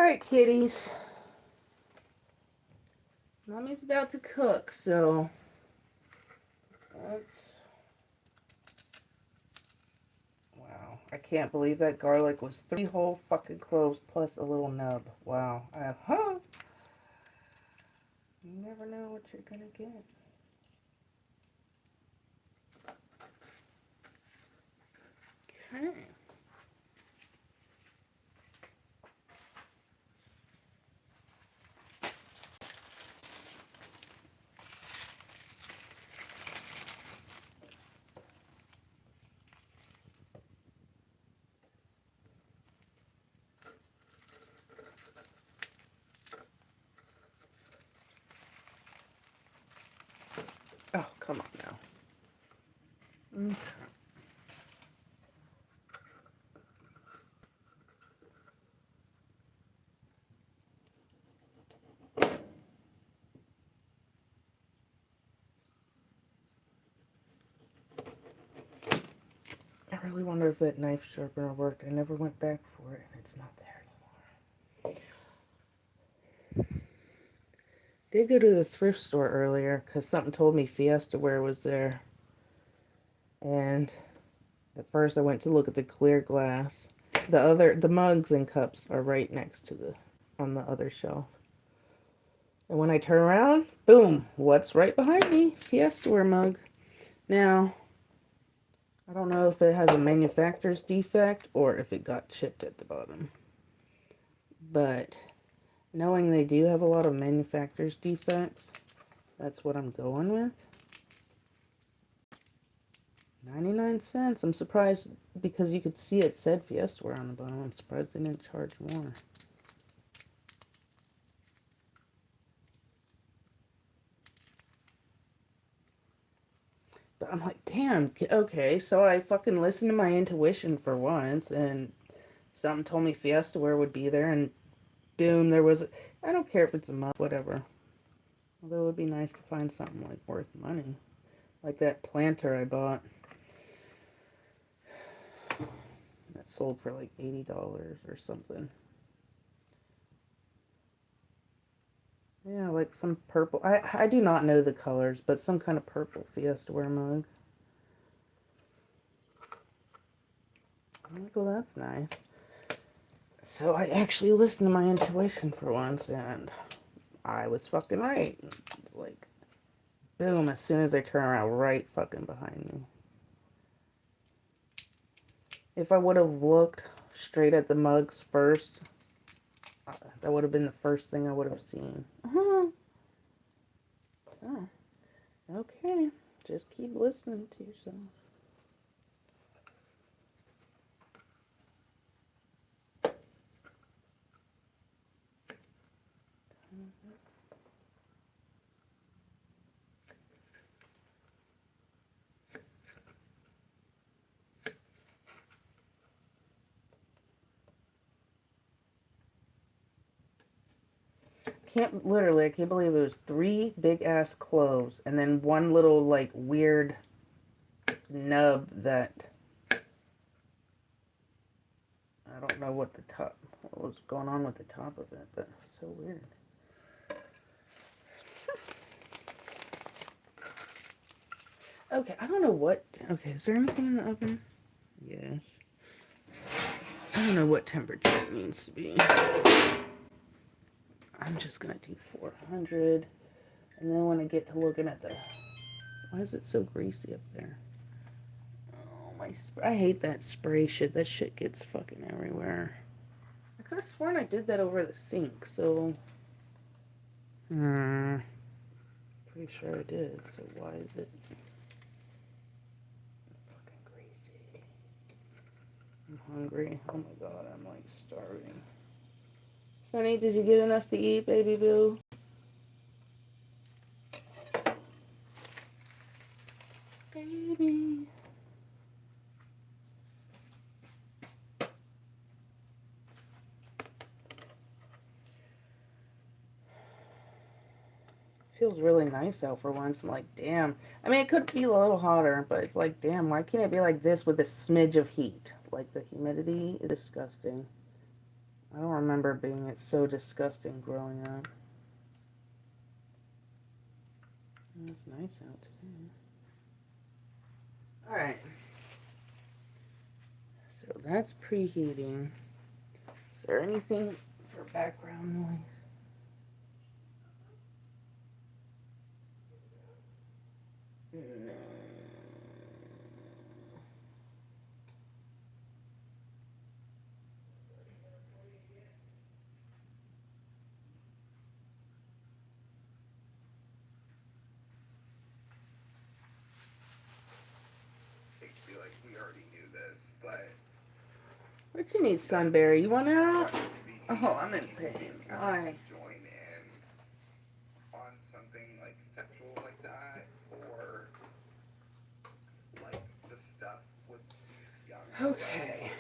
Alright, kitties. Mommy's about to cook, so let's... Wow, I can't believe that garlic was 3 whole fucking cloves plus a little nub. Wow. You never know what you're gonna get. Okay. Oh, come on now. Okay. I really wonder if that knife sharpener worked. I never went back for it, and it's not there anymore. Did go to the thrift store earlier, because something told me Fiesta Ware was there. And at first I went to look at the clear glass. The mugs and cups are right next to on the other shelf. And when I turn around, boom, what's right behind me? Fiesta Ware mug. Now, I don't know if it has a manufacturer's defect or if it got chipped at the bottom. But knowing they do have a lot of manufacturer's defects, that's what I'm going with. 99 cents. I'm surprised because you could see it said Fiesta Ware on the bottom. I'm surprised they didn't charge more. But I'm like, damn, okay, so I fucking listened to my intuition for once, and something told me Fiesta Ware would be there, and boom, there was, I don't care if it's a mug, whatever. Although it would be nice to find something, like, worth money. Like that planter I bought. That sold for, like, $80 or something. Yeah, like some purple, I do not know the colors, but some kind of purple Fiesta Ware mug. I'm like, well, that's nice. So I actually listened to my intuition for once, and I was fucking right. It's like, boom, as soon as I turn around, right fucking behind me. If I would have looked straight at the mugs first, that would have been the first thing I would have seen. So, okay, just keep listening to yourself. I can't believe it was 3 big ass cloves and then one little like weird nub that I don't know what was going on with the top of it, but it was so weird. Okay, I don't know what, okay, is there anything in the oven? Yes. I don't know what temperature it needs to be. I'm just gonna do 400, and then when I get to looking at why is it so greasy up there? Oh, I hate that spray shit. That shit gets fucking everywhere. I could have sworn I did that over the sink, so... Pretty sure I did, so why is it fucking greasy? I'm hungry. Oh my god, I'm like starving. Sonny, did you get enough to eat, baby boo? Baby. Feels really nice out for once. I'm like, damn. I mean, it could be a little hotter, but it's like, damn, why can't it be like this with a smidge of heat? Like, the humidity is disgusting. I don't remember being it so disgusting growing up. It's nice out today. Alright. So that's preheating. Is there anything for background noise? No. What you need, Sunberry? You want out? Oh, I'm in pain. Why? Okay.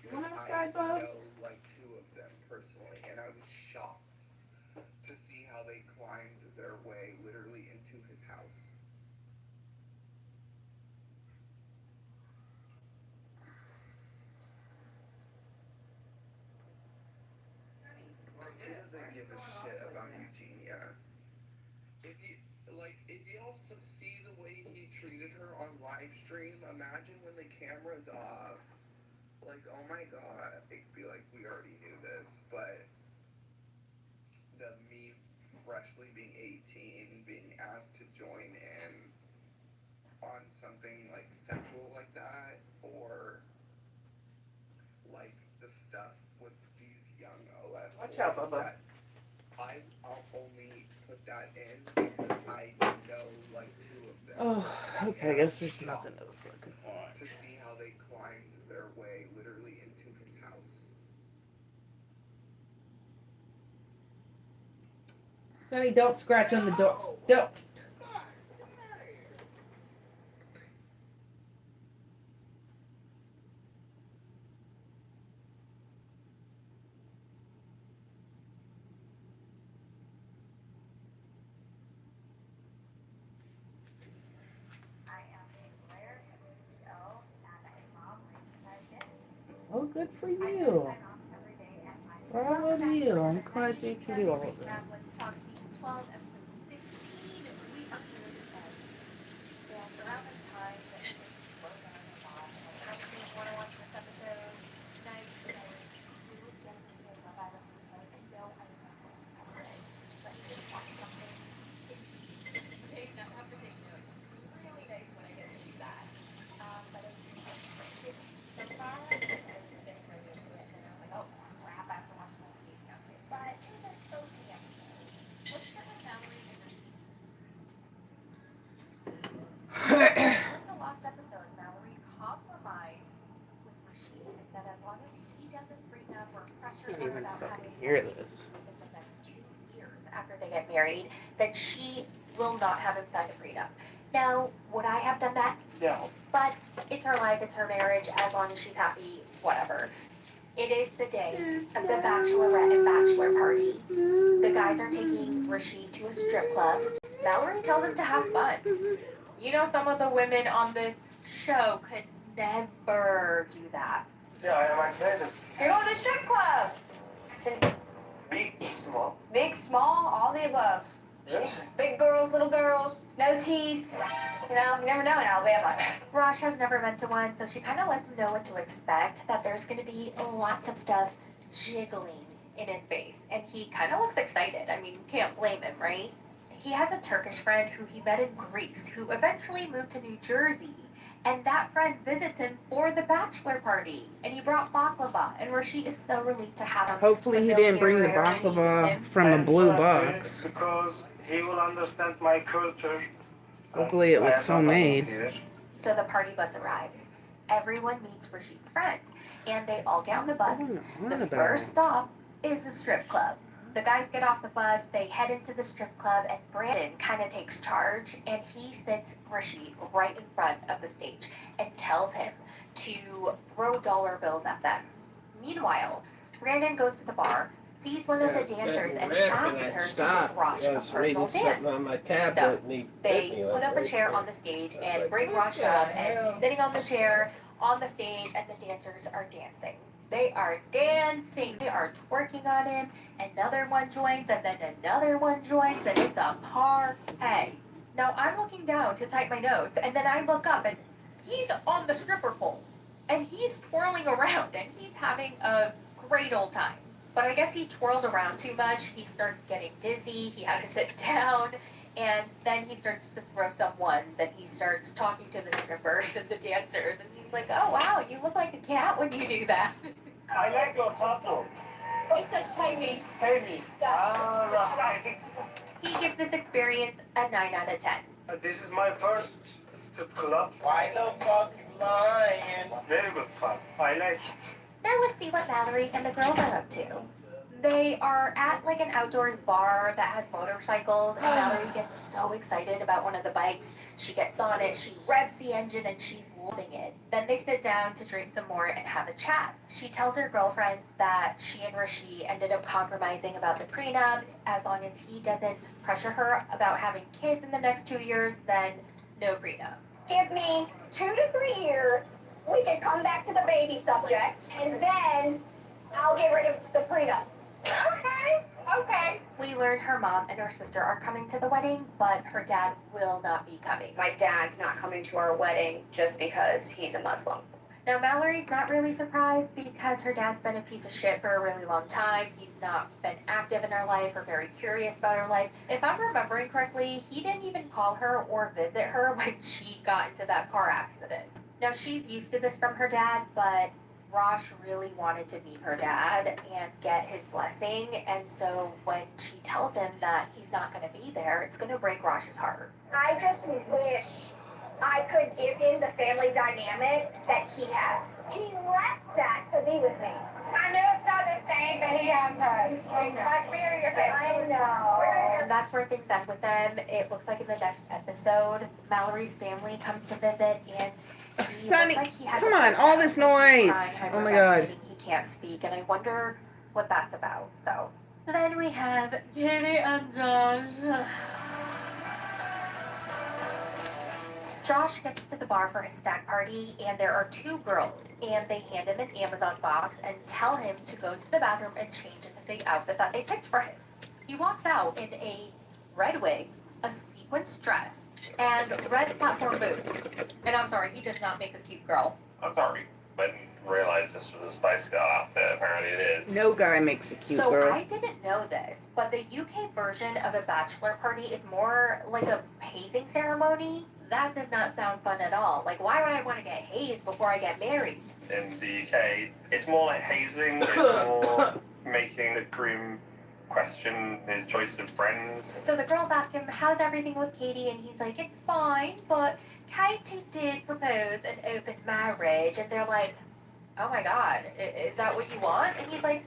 You want outside, Bubs? Watch out, Bubba. Oh, okay, I guess there's nothing to fucking watch. Sonny, don't scratch on the doors. Don't. Oh, good for you. Bravo to you. I'm glad you can do all of that. I can't even fucking hear this. The next 2 years after they get married, that she will not have him sign a prenup. Now, would I have done that? No. But it's her life, it's her marriage, as long as she's happy, whatever. It is the day of the bachelorette and bachelor party. The guys are taking Rashid to a strip club. Mallory tells him to have fun. You know, some of the women on this show could never do that. Yeah, I am excited. You're going to a strip club. Big, small. Big, small, all the above. Yes. Big girls, little girls, no teeth. You know, you never know in Alabama. Rosh has never been to one, so she kind of lets him know what to expect, that there's going to be lots of stuff jiggling in his face. And he kind of looks excited. I mean, you can't blame him, right? He has a Turkish friend who he met in Greece, who eventually moved to New Jersey. And that friend visits him for the bachelor party. And he brought baklava. And Rashid is so relieved to have him. Hopefully he didn't bring the baklava from a blue box. Because he will understand my culture. Hopefully it was homemade. So the party bus arrives. Everyone meets Rashid's friend. And they all get on the bus. The first stop is a strip club. The guys get off the bus, they head into the strip club, and Brandon kind of takes charge, and he sits Rashid right in front of the stage and tells him to throw dollar bills at them. Meanwhile, Brandon goes to the bar, sees one of the dancers, and asks her to give Rosh a personal dance. On my tablet So and he they put up a chair on the stage and bring Rosh up, and he's sitting on the chair on the stage and the dancers are dancing. They are dancing. They are twerking on him. Another one joins, and then another one joins, and it's a party. Now I'm looking down to type my notes, and then I look up, and he's on the stripper pole, and he's twirling around, and he's having a great old time. But I guess he twirled around too much. He started getting dizzy. He had to sit down. And then he starts to throw some ones, and he starts talking to the strippers and the dancers. And he's like, oh, wow, you look like a cat when you do that. I like your tattoo. He says, pay me. Pay me. Alright. He gives this experience a 9 out of 10. This is my first strip club. Why the fuck you lying? Very good fun. I like it. Now let's see what Mallory and the girls are up to. They are at like an outdoors bar that has motorcycles, and Mallory gets so excited about one of the bikes. She gets on it, she revs the engine, and she's loving it. Then they sit down to drink some more and have a chat. She tells her girlfriends that she and Rishi ended up compromising about the prenup. As long as he doesn't pressure her about having kids in the next 2 years, then no prenup. Give me 2 to 3 years. We can come back to the baby subject, and then I'll get rid of the prenup. Okay. We learn her mom and her sister are coming to the wedding, but her dad will not be coming. My dad's not coming to our wedding just because he's a Muslim. Now, Mallory's not really surprised because her dad's been a piece of shit for a really long time. He's not been active in her life or very curious about her life. If I'm remembering correctly, he didn't even call her or visit her when she got into that car accident. Now, she's used to this from her dad, but Rosh really wanted to meet her dad and get his blessing, and so when she tells him that he's not going to be there, it's going to break Rosh's heart. I just wish I could give him the family dynamic that he has. He left that to be with me. I know it's not the same, but he has us. Like me or your family. I know. And that's where things end with them. It looks like in the next episode, Mallory's family comes to visit, and he Sonny, looks like he has come a on, all breakdown. this He's noise. crying, Oh my God. hyperventilating, He can't speak, and I wonder what that's about. So then we have Katie and Josh. Josh gets to the bar for his stag party, and there are 2 girls, and they hand him an Amazon box and tell him to go to the bathroom and change into the outfit that they picked for him. He walks out in a red wig, a sequins dress, and red platform boots. And I'm sorry, he does not make a cute girl. I'm sorry, I didn't realize this was a Spice Girl outfit. Apparently it is. No guy makes a cute So girl. I didn't know this, but the UK version of a bachelor party is more like a hazing ceremony. That does not sound fun at all. Like, why would I want to get hazed before I get married? In the UK, it's more like hazing. It's more making the groom question his choice of friends. So the girls ask him, how's everything with Katie? And he's like, it's fine, but Katie did propose an open marriage. And they're like, oh my God, is that what you want? And he's like,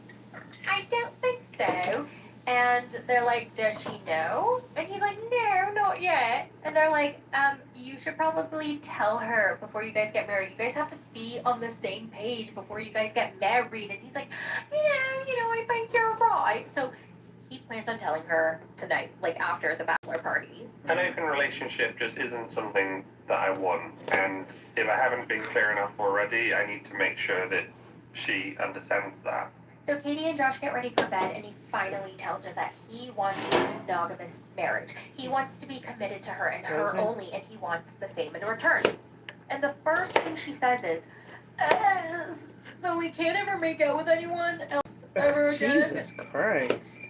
I don't think so. And they're like, does she know? And he's like, no, not yet. And they're like, you should probably tell her before you guys get married. You guys have to be on the same page before you guys get married. And he's like, I think you're right. So he plans on telling her tonight, like after the bachelor party. An open relationship just isn't something that I want. And if I haven't been clear enough already, I need to make sure that she understands that. So Katie and Josh get ready for bed, and he finally tells her that he wants a monogamous marriage. He wants to be committed to her and her Doesn't. only, and he wants the same in return. And the first thing she says is, so we can't ever make out with anyone else ever again? Jesus Christ.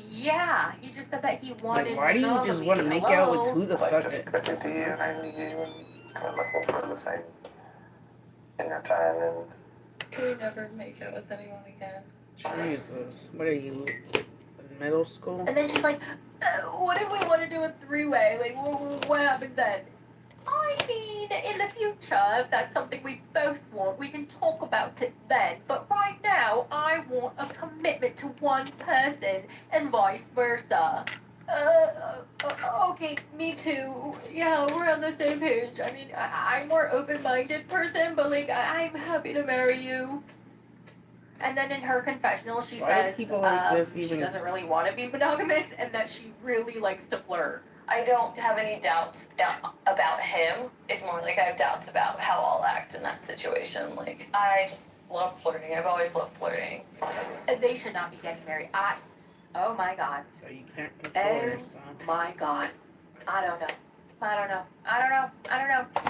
Yeah. He just said that he wanted Like, why do you just monogamy. want to make out with Hello? who the Like fuck? just committing to you and only you and kind of looking for the same in return and Can we never make out with anyone again? Jesus. What are you, in middle school? And then she's like, what if we want to do a 3-way? Like, what happens then? I mean, in the future, if that's something we both want, we can talk about it then. But right now, I want a commitment to one person and vice versa. Okay, me too. Yeah, we're on the same page. I mean, I'm more open-minded person, but like, I'm happy to marry you. And then in her confessional, she Why do says people like this she even- doesn't really want to be monogamous and that she really likes to flirt. I don't have any doubts about him. It's more like I have doubts about how I'll act in that situation. Like, I just love flirting. I've always loved flirting. They should not be getting married. Oh my God. So you can't control Oh your son. my God. I don't know.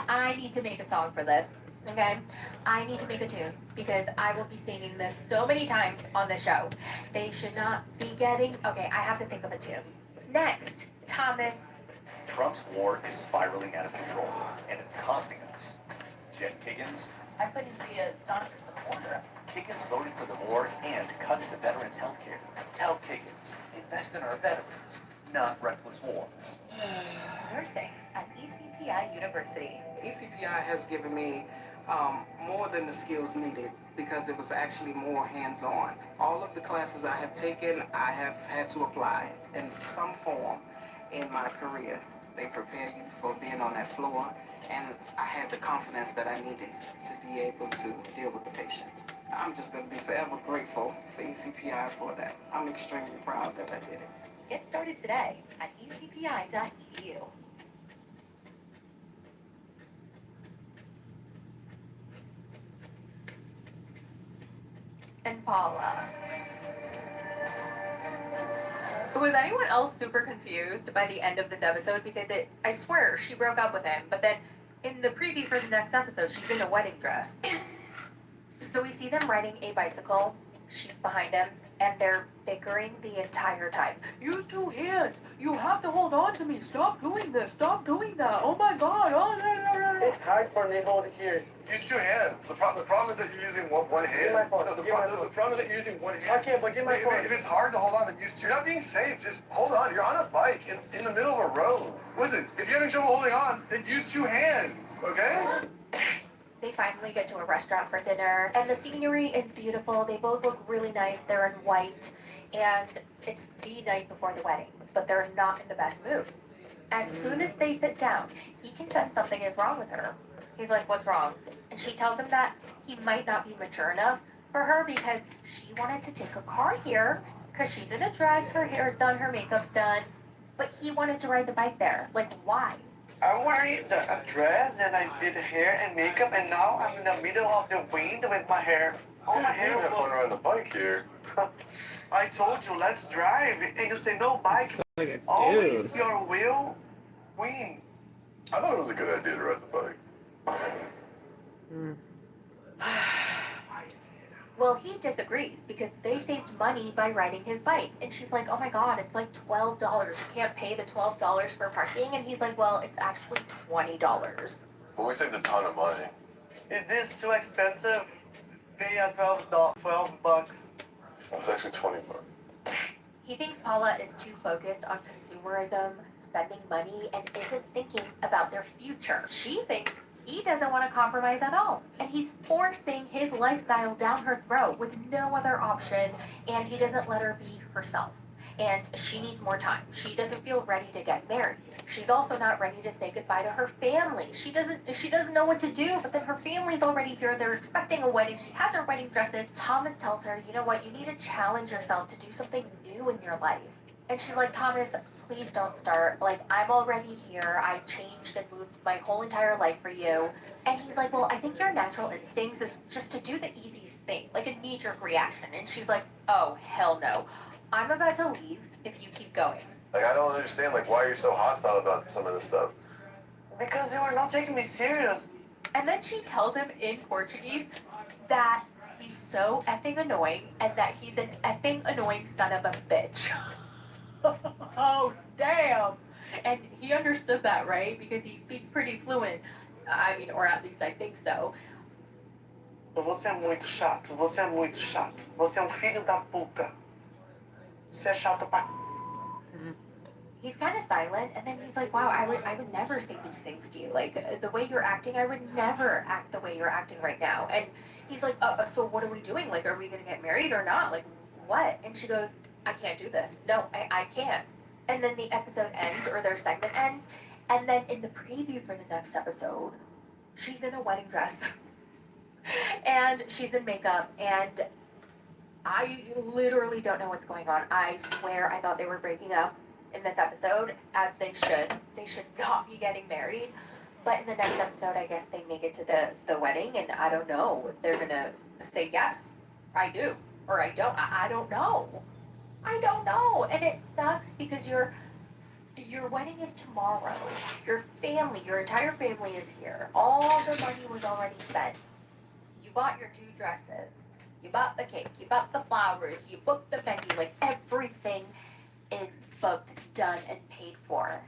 I need to make a song for this. Okay? I need to make a tune because I will be singing this so many times on the show. They should not be getting. Okay, I have to think of a tune. Next, Thomas. Trump's war is spiraling out of control, and it's costing us. Jen Kiggins? I couldn't be a stauncher supporter. Kiggins voted for the war and cuts to veterans' health care. Tell Kiggins, invest in our veterans, not reckless wars. Nursing at ECPI University. ECPI has given me more than the skills needed because it was actually more hands-on. All of the classes I have taken, I have had to apply in some form in my career. They prepare you for being on that floor, and I had the confidence that I needed to be able to deal with the patients. I'm just going to be forever grateful for ECPI for that. I'm extremely proud that I did it. Get started today at ecpi.edu. And Paula. Was anyone else super confused by the end of this episode? Because I swear, she broke up with him, but then in the preview for the next episode, she's in a wedding dress. So we see them riding a bicycle. She's behind him, and they're bickering the entire time. Use two hands. You have to hold on to me. Stop doing this. Stop doing that. Oh my God. Oh, no. It's hard for me to hold it here. Use two hands. The problem is that you're using one hand. Give my phone. No, the problem is that you're using one hand. Okay, but give my phone. If it's hard to hold on, then you're not being safe. Just hold on. You're on a bike in the middle of a road. Listen, if you're having trouble holding on, then use two hands, okay? They finally get to a restaurant for dinner, and the scenery is beautiful. They both look really nice. They're in white, and it's the night before the wedding, but they're not in the best mood. As soon as they sit down, he can sense something is wrong with her. He's like, what's wrong? And she tells him that he might not be mature enough for her because she wanted to take a car here because she's in a dress, her hair's done, her makeup's done, but he wanted to ride the bike there. Like, why? I'm wearing a dress and I did hair and makeup and now I'm in the middle of the wind with my hair. All my hair have fun was... riding the bike here. I told you, let's drive. And you say, no bike. Like a Always dude. your will win. I thought it was a good idea to ride the bike. Well, he disagrees because they saved money by riding his bike. And she's like, oh my God, it's like $12. You can't pay the $12 for parking. And he's like, well, it's actually $20. Well, we saved a ton of money. Is this too expensive? Pay $12 bucks. It's actually 20 bucks. He thinks Paula is too focused on consumerism, spending money, and isn't thinking about their future. She thinks he doesn't want to compromise at all, and he's forcing his lifestyle down her throat with no other option, and he doesn't let her be herself. And she needs more time. She doesn't feel ready to get married. She's also not ready to say goodbye to her family. She doesn't know what to do, but then her family's already here. They're expecting a wedding. She has her wedding dresses. Thomas tells her, you know what, you need to challenge yourself to do something new in your life. And she's like, Thomas, please don't start. Like, I'm already here. I changed and moved my whole entire life for you. And he's like, well, I think your natural instincts is just to do the easiest thing, like a knee-jerk reaction. And she's like, oh, hell no. I'm about to leave if you keep going. Like, I don't understand, like, why you're so hostile about some of this stuff. Because they were not taking me serious. And then she tells him in Portuguese that he's so effing annoying and that he's an effing annoying son of a bitch. Oh, damn. And he understood that, right? Because he speaks pretty fluent. I mean, or at least I think so. Você é muito chato. Você é muito chato. Você é filho da puta. Você é chato pra... He's kind of silent, and then he's like, wow, I would never say these things to you. Like, the way you're acting, I would never act the way you're acting right now. And he's like, so what are we doing? Like, are we going to get married or not? Like, what? And she goes, I can't do this. No, I can't. And then the episode ends, or their segment ends, and then in the preview for the next episode, she's in a wedding dress. And she's in makeup, and I literally don't know what's going on. I swear I thought they were breaking up. in this episode, as they should. They should not be getting married. But in the next episode, I guess they make it to the wedding, and I don't know if they're gonna say yes, I do, or I don't. I don't know. I don't know, and it sucks because your wedding is tomorrow. Your family, your entire family is here. All the money was already spent. You bought your 2 dresses. You bought the cake. You bought the flowers. You booked the venue. Like, everything is booked, done, and paid for.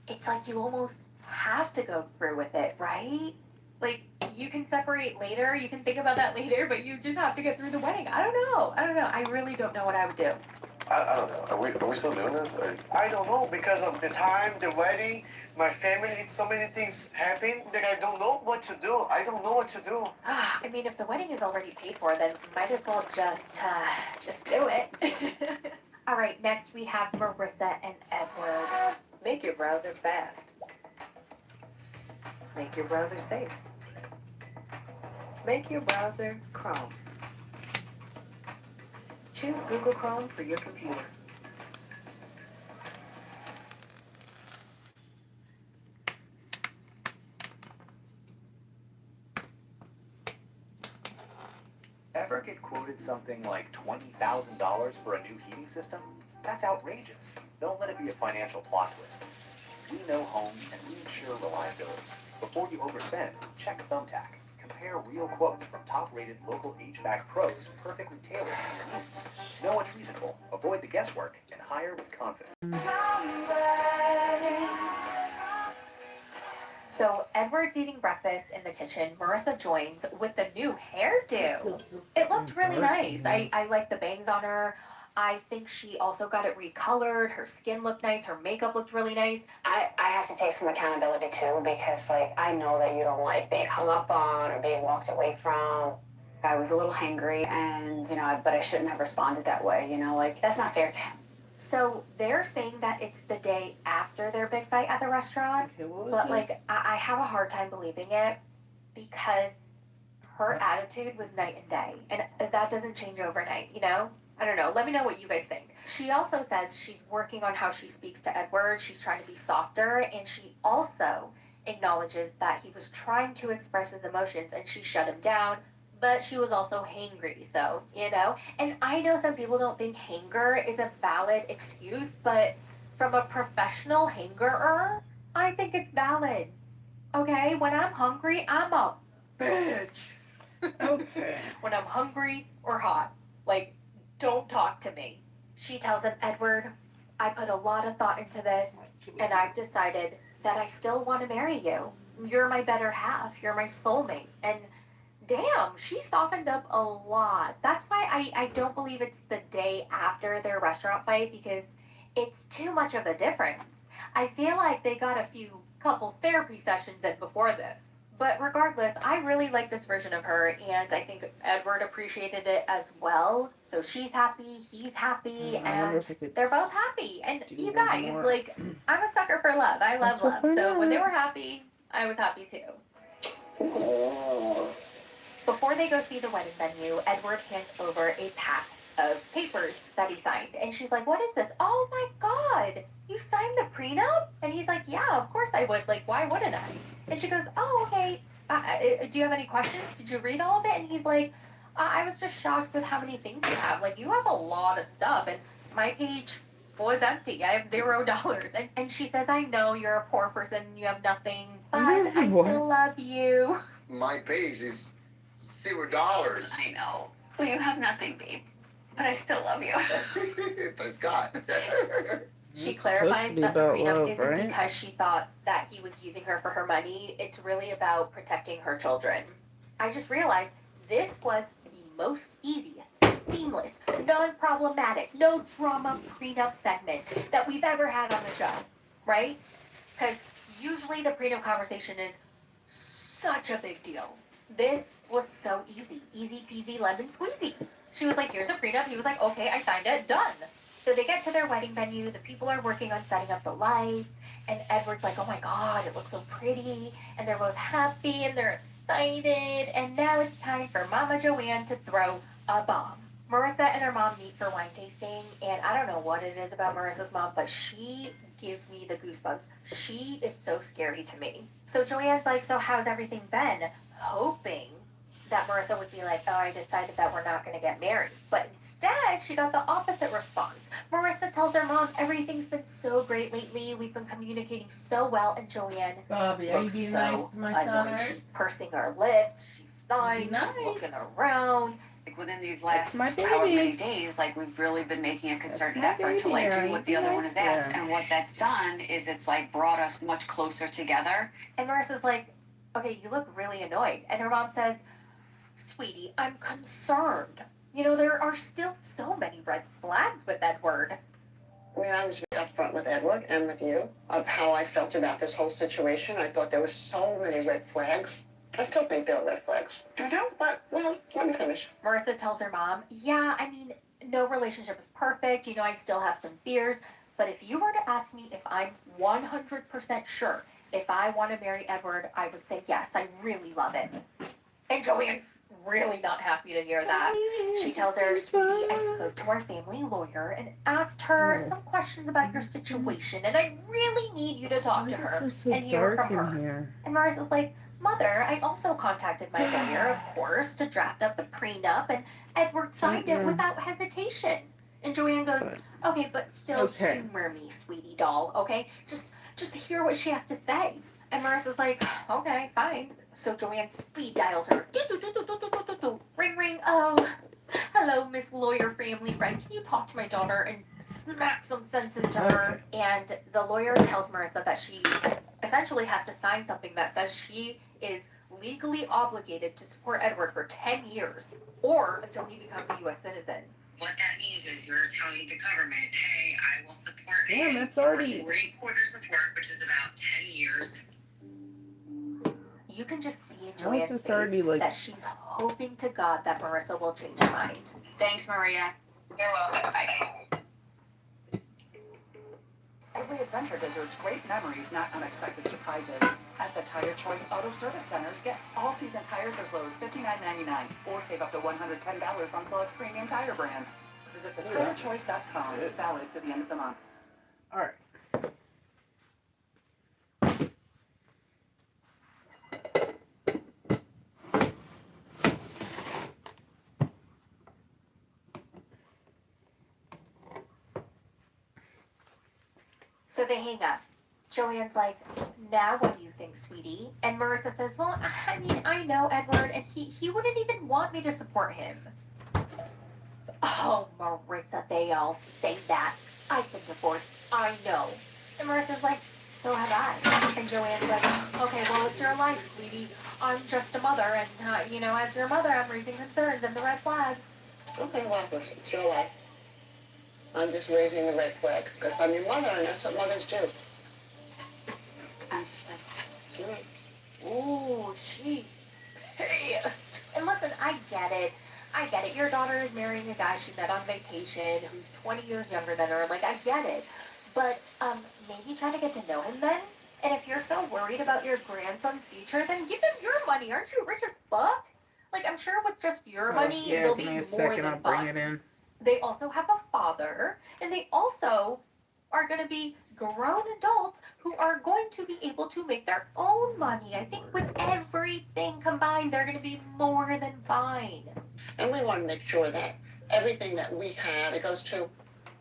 It's like you almost have to go through with it, right? Like, you can separate later. You can think about that later, but you just have to get through the wedding. I don't know. I really don't know what I would do. I don't know. Are we still doing this? Or? I don't know, because of the time, the wedding, my family, so many things happen that I don't know what to do. I don't know what to do. I mean, if the wedding is already paid for, then might as well just do it. All right, next we have Marissa and Edward. Make your browser fast. Make your browser safe. Make your browser Chrome. Choose Google Chrome for your computer. Ever get quoted something like $20,000 for a new heating system? That's outrageous. Don't let it be a financial plot twist. We know homes and we ensure reliability. Before you overspend, check Thumbtack. Compare real quotes from top-rated local HVAC pros perfectly tailored to your needs. Know what's reasonable, avoid the guesswork, and hire with confidence. So Edward's eating breakfast in the kitchen. Marissa joins with the new hairdo. It looked really nice. I like the bangs on her. I think she also got it recolored. Her skin looked nice. Her makeup looked really nice. I have to take some accountability too, because like I know that you don't like being hung up on or being walked away from. I was a little hangry, and but I shouldn't have responded that way. Like that's not fair to him. So they're saying that it's the day after their big fight at the restaurant, but like I have a hard time believing it because her attitude was night and day, and that doesn't change overnight. I don't know. Let me know what you guys think. She also says she's working on how she speaks to Edward. She's trying to be softer, and she also acknowledges that he was trying to express his emotions and she shut him down, but she was also hangry, so, And I know some people don't think hanger is a valid excuse, but from a professional hangerer, I think it's valid. Okay? When I'm hungry, I'm a bitch. Okay. When I'm hungry or hot. Like, don't talk to me. She tells him, Edward, I put a lot of thought into this, and I've decided that I still want to marry you. You're my better half. You're my soulmate. And damn, she softened up a lot. That's why I don't believe it's the day after their restaurant fight, because it's too much of a difference. I feel like they got a few couples therapy sessions in before this. But regardless, I really like this version of her, and I think Edward appreciated it as well. So she's happy, he's happy, and they're both happy. And you guys, like, I'm a sucker for love. I love love. So when they were happy, I was happy too. Before they go see the wedding venue, Edward hands over a pack of papers that he signed. And she's like, what is this? Oh my God, you signed the prenup? And he's like, yeah, of course I would. Like, why wouldn't I? And she goes, oh, okay. Do you have any questions? Did you read all of it? And he's like, I was just shocked with how many things you have. Like, you have a lot of stuff. And my page was empty. I have $0. And she says, I know you're a poor person. You have nothing. But I still love you. My page is $0. I know. Well, you have nothing, babe. But I still love you. Thanks God. She clarifies that the prenup love, isn't right? because she thought that he was using her for her money. It's really about protecting her children. I just realized this was the most easiest, seamless, non-problematic, no drama prenup segment that we've ever had on the show, right? Because usually the prenup conversation is such a big deal. This was so easy. Easy peasy lemon squeezy. She was like, here's a prenup. He was like, okay, I signed it. Done. So they get to their wedding venue. The people are working on setting up the lights. And Edward's like, oh my God, it looks so pretty. And they're both happy and they're excited. And now it's time for Mama Joanne to throw a bomb. Marissa and her mom meet for wine tasting, and I don't know what it is about Marissa's mom, but she gives me the goosebumps. She is so scary to me. So Joanne's like, so how's everything been? Hoping that Marissa would be like, oh, I decided that we're not going to get married. But instead, she got the opposite response. Marissa tells her mom, everything's been so great lately. We've been communicating so well. And Joanne Bobby, are you looks being so nice to my son? annoyed. She's pursing her lips. She's sighing. Be She's nice. looking around. Like within these That's last my baby. however many days, like we've really been making a concerted That's my effort to baby, like do Mary. what the Be other nice one has to asked. her. And what that's done is it's like brought us much closer together. And Marissa's like, okay, you look really annoyed. And her mom says, sweetie, I'm concerned. You know, there are still so many red flags with Edward. I mean, I was upfront with Edward and with you of how I felt about this whole situation. I thought there were so many red flags. I still think there are red flags. You do? But, well, let me finish. Marissa tells her mom, yeah, I mean, no relationship is perfect. You know, I still have some fears. But if you were to ask me if I'm 100% sure if I want to marry Edward, I would say yes, I really love it. And Joanne's really not happy to hear that. She tells her, sweetie, I spoke to our family lawyer and asked her some questions about your situation, and I really need you to talk to her and hear from her. Here. And Marissa's like, Mother, I also contacted my lawyer, of course, to draft up the prenup, and Edward signed it without hesitation. And Joanne goes, okay, but still humor me, sweetie doll, okay? Just hear what she has to say. And Marissa's like, okay, fine. So Joanne speed dials her. Ring, ring. Oh, hello, Miss Lawyer family friend. Can you talk to my daughter and smack some sense into her? And the lawyer tells Marissa that she essentially has to sign something that says she is legally obligated to support Edward for 10 years or until he becomes a U.S. citizen. What that means is you're telling the government, hey, I will support Damn, him that's for already- 40 quarters of work, which is about 10 years. You can just see in How is Joanne's this face already, like- that she's hoping to God that Marissa will change her mind. Thanks, Maria. You're welcome. Bye. Every adventure deserves great memories, not unexpected surprises. At the Tire Choice Auto Service Centers, get all-season tires as low as $59.99 or save up to $110 on select premium tire brands. Visit thetirechoice.com. Valid to the end of the month. All right. So they hang up. Joanne's like, now what do you think, sweetie? And Marissa says, well, I mean, I know Edward, and he wouldn't even want me to support him. Oh, Marissa, they all say that. I've been divorced. I know. And Marissa's like, so have I. And Joanne's like, okay, well, it's your life, sweetie. I'm just a mother, and, you know, as your mother, I'm raising concerns and the red flags. Okay, well, listen, it's your life. I'm just raising the red flag because I'm your mother and that's what mothers do. Interesting. Ooh, she's pissed. And listen, I get it. Your daughter is marrying a guy she met on vacation who's 20 years younger than her. Like, I get it. But, maybe try to get to know him then. And if you're so worried about your grandson's future, then give him your money. Aren't you rich as fuck? Like, I'm sure with just your money, yeah, they'll give be me more a second, than I'll bring fine. it in. They also have a father, and they also are going to be grown adults who are going to be able to make their own money. I think with everything combined, they're going to be more than fine. And we want to make sure that everything that we have, it goes to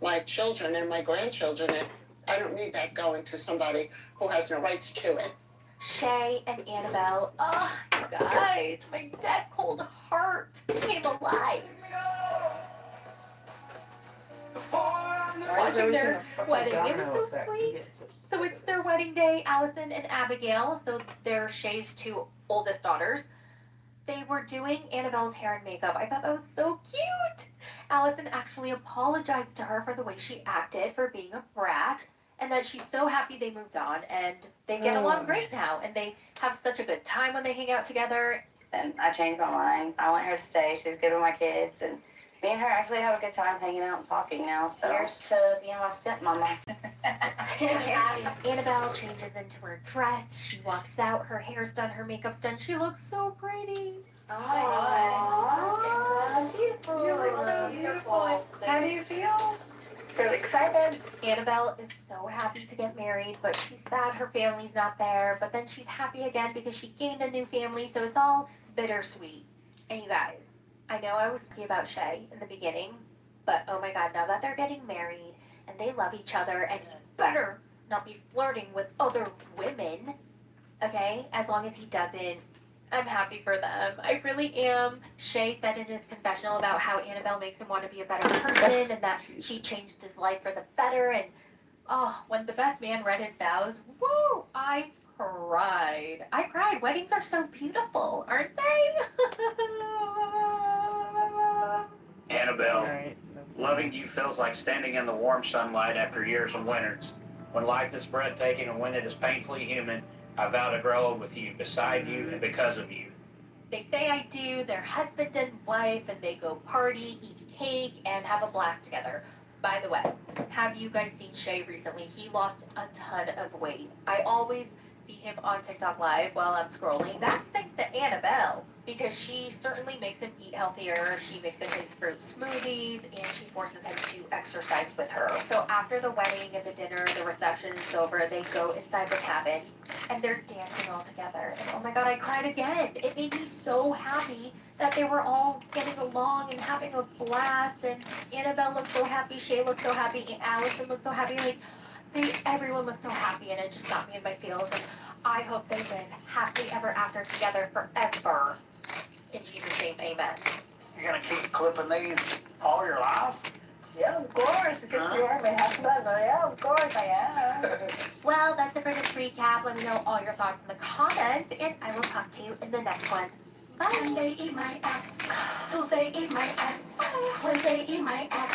my children and my grandchildren. And I don't need that going to somebody who has no rights to it. Shay and Annabelle, oh, guys, my dead cold heart came alive. Watching their wedding. It was so sweet. So it's their wedding day, Allison and Abigail. So they're Shay's two oldest daughters. They were doing Annabelle's hair and makeup. I thought that was so cute. Allison actually apologized to her for the way she acted, for being a brat, and that she's so happy they moved on and they get along great now. And they have such a good time when they hang out together. And I changed my mind. I want her to stay. She's good with my kids, and me and her actually have a good time hanging out and talking now. So here's to being my stepmama. Annabelle changes into her dress. She walks out. Her hair's done. Her makeup's done. She looks so pretty. Oh my god. beautiful. You look so beautiful. How do you feel? Fairly excited. Annabelle is so happy to get married, but she's sad her family's not there. But then she's happy again because she gained a new family, so it's all bittersweet. And you guys, I know I was skewy about Shay in the beginning, but oh my god, now that they're getting married and they love each other, and he better not be flirting with other women, okay? As long as he doesn't, I'm happy for them. I really am. Shay said in his confessional about how Annabelle makes him want to be a better person and that she changed his life for the better. And oh, when the best man read his vows, woo, I cried. I cried. Weddings are so beautiful, aren't they? Annabelle, Alright, loving you feels like standing in the warm sunlight after years of winters. When life is breathtaking and when it is painfully human, I vow to grow old with you, beside you, and because of you. They say I do. They're husband and wife, and they go party, eat cake, and have a blast together. By the way, have you guys seen Shay recently? He lost a ton of weight. I always see him on TikTok Live while I'm scrolling. That's thanks to Annabelle, because she certainly makes him eat healthier. She makes him his fruit smoothies, and she forces him to exercise with her. So after the wedding and the dinner, the reception is over, they go inside the cabin, and they're dancing all together. And oh my god, I cried again. It made me so happy that they were all getting along and having a blast, and Annabelle looked so happy, Shay looked so happy, and Allison looked so happy. Like, everyone looked so happy, and it just got me in my feels. And I hope they live happily ever after together forever. In Jesus' name, amen. You're gonna keep clipping these all your life? Yeah, of course, because you are my husband. Yeah, of course I am. Well, that's it for this recap. Let me know all your thoughts in the comments, and I will talk to you in the next one. Bye. Monday, eat my ass. Tuesday, eat my ass. Wednesday, eat my ass.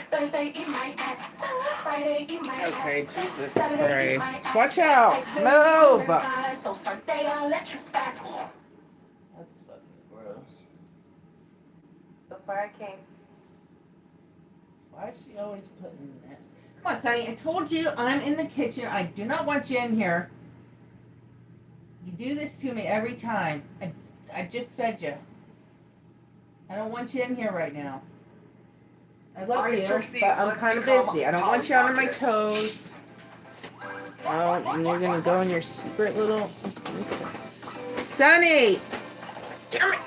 Thursday, eat my ass. Friday, eat my ass. Okay, Jesus Saturday, eat my Christ. ass. Watch out! Move! So Sunday, I'll let you fast. That's fucking gross. Before I came. Why is she always putting this? Come on, Sonny, I told you I'm in the kitchen. I do not want you in here. You do this to me every time. I just fed you. I don't want you in here right now. I love you, but I'm kind of busy. I don't want you on my toes. Oh, and you're gonna go in your secret little... Sonny! Damn it!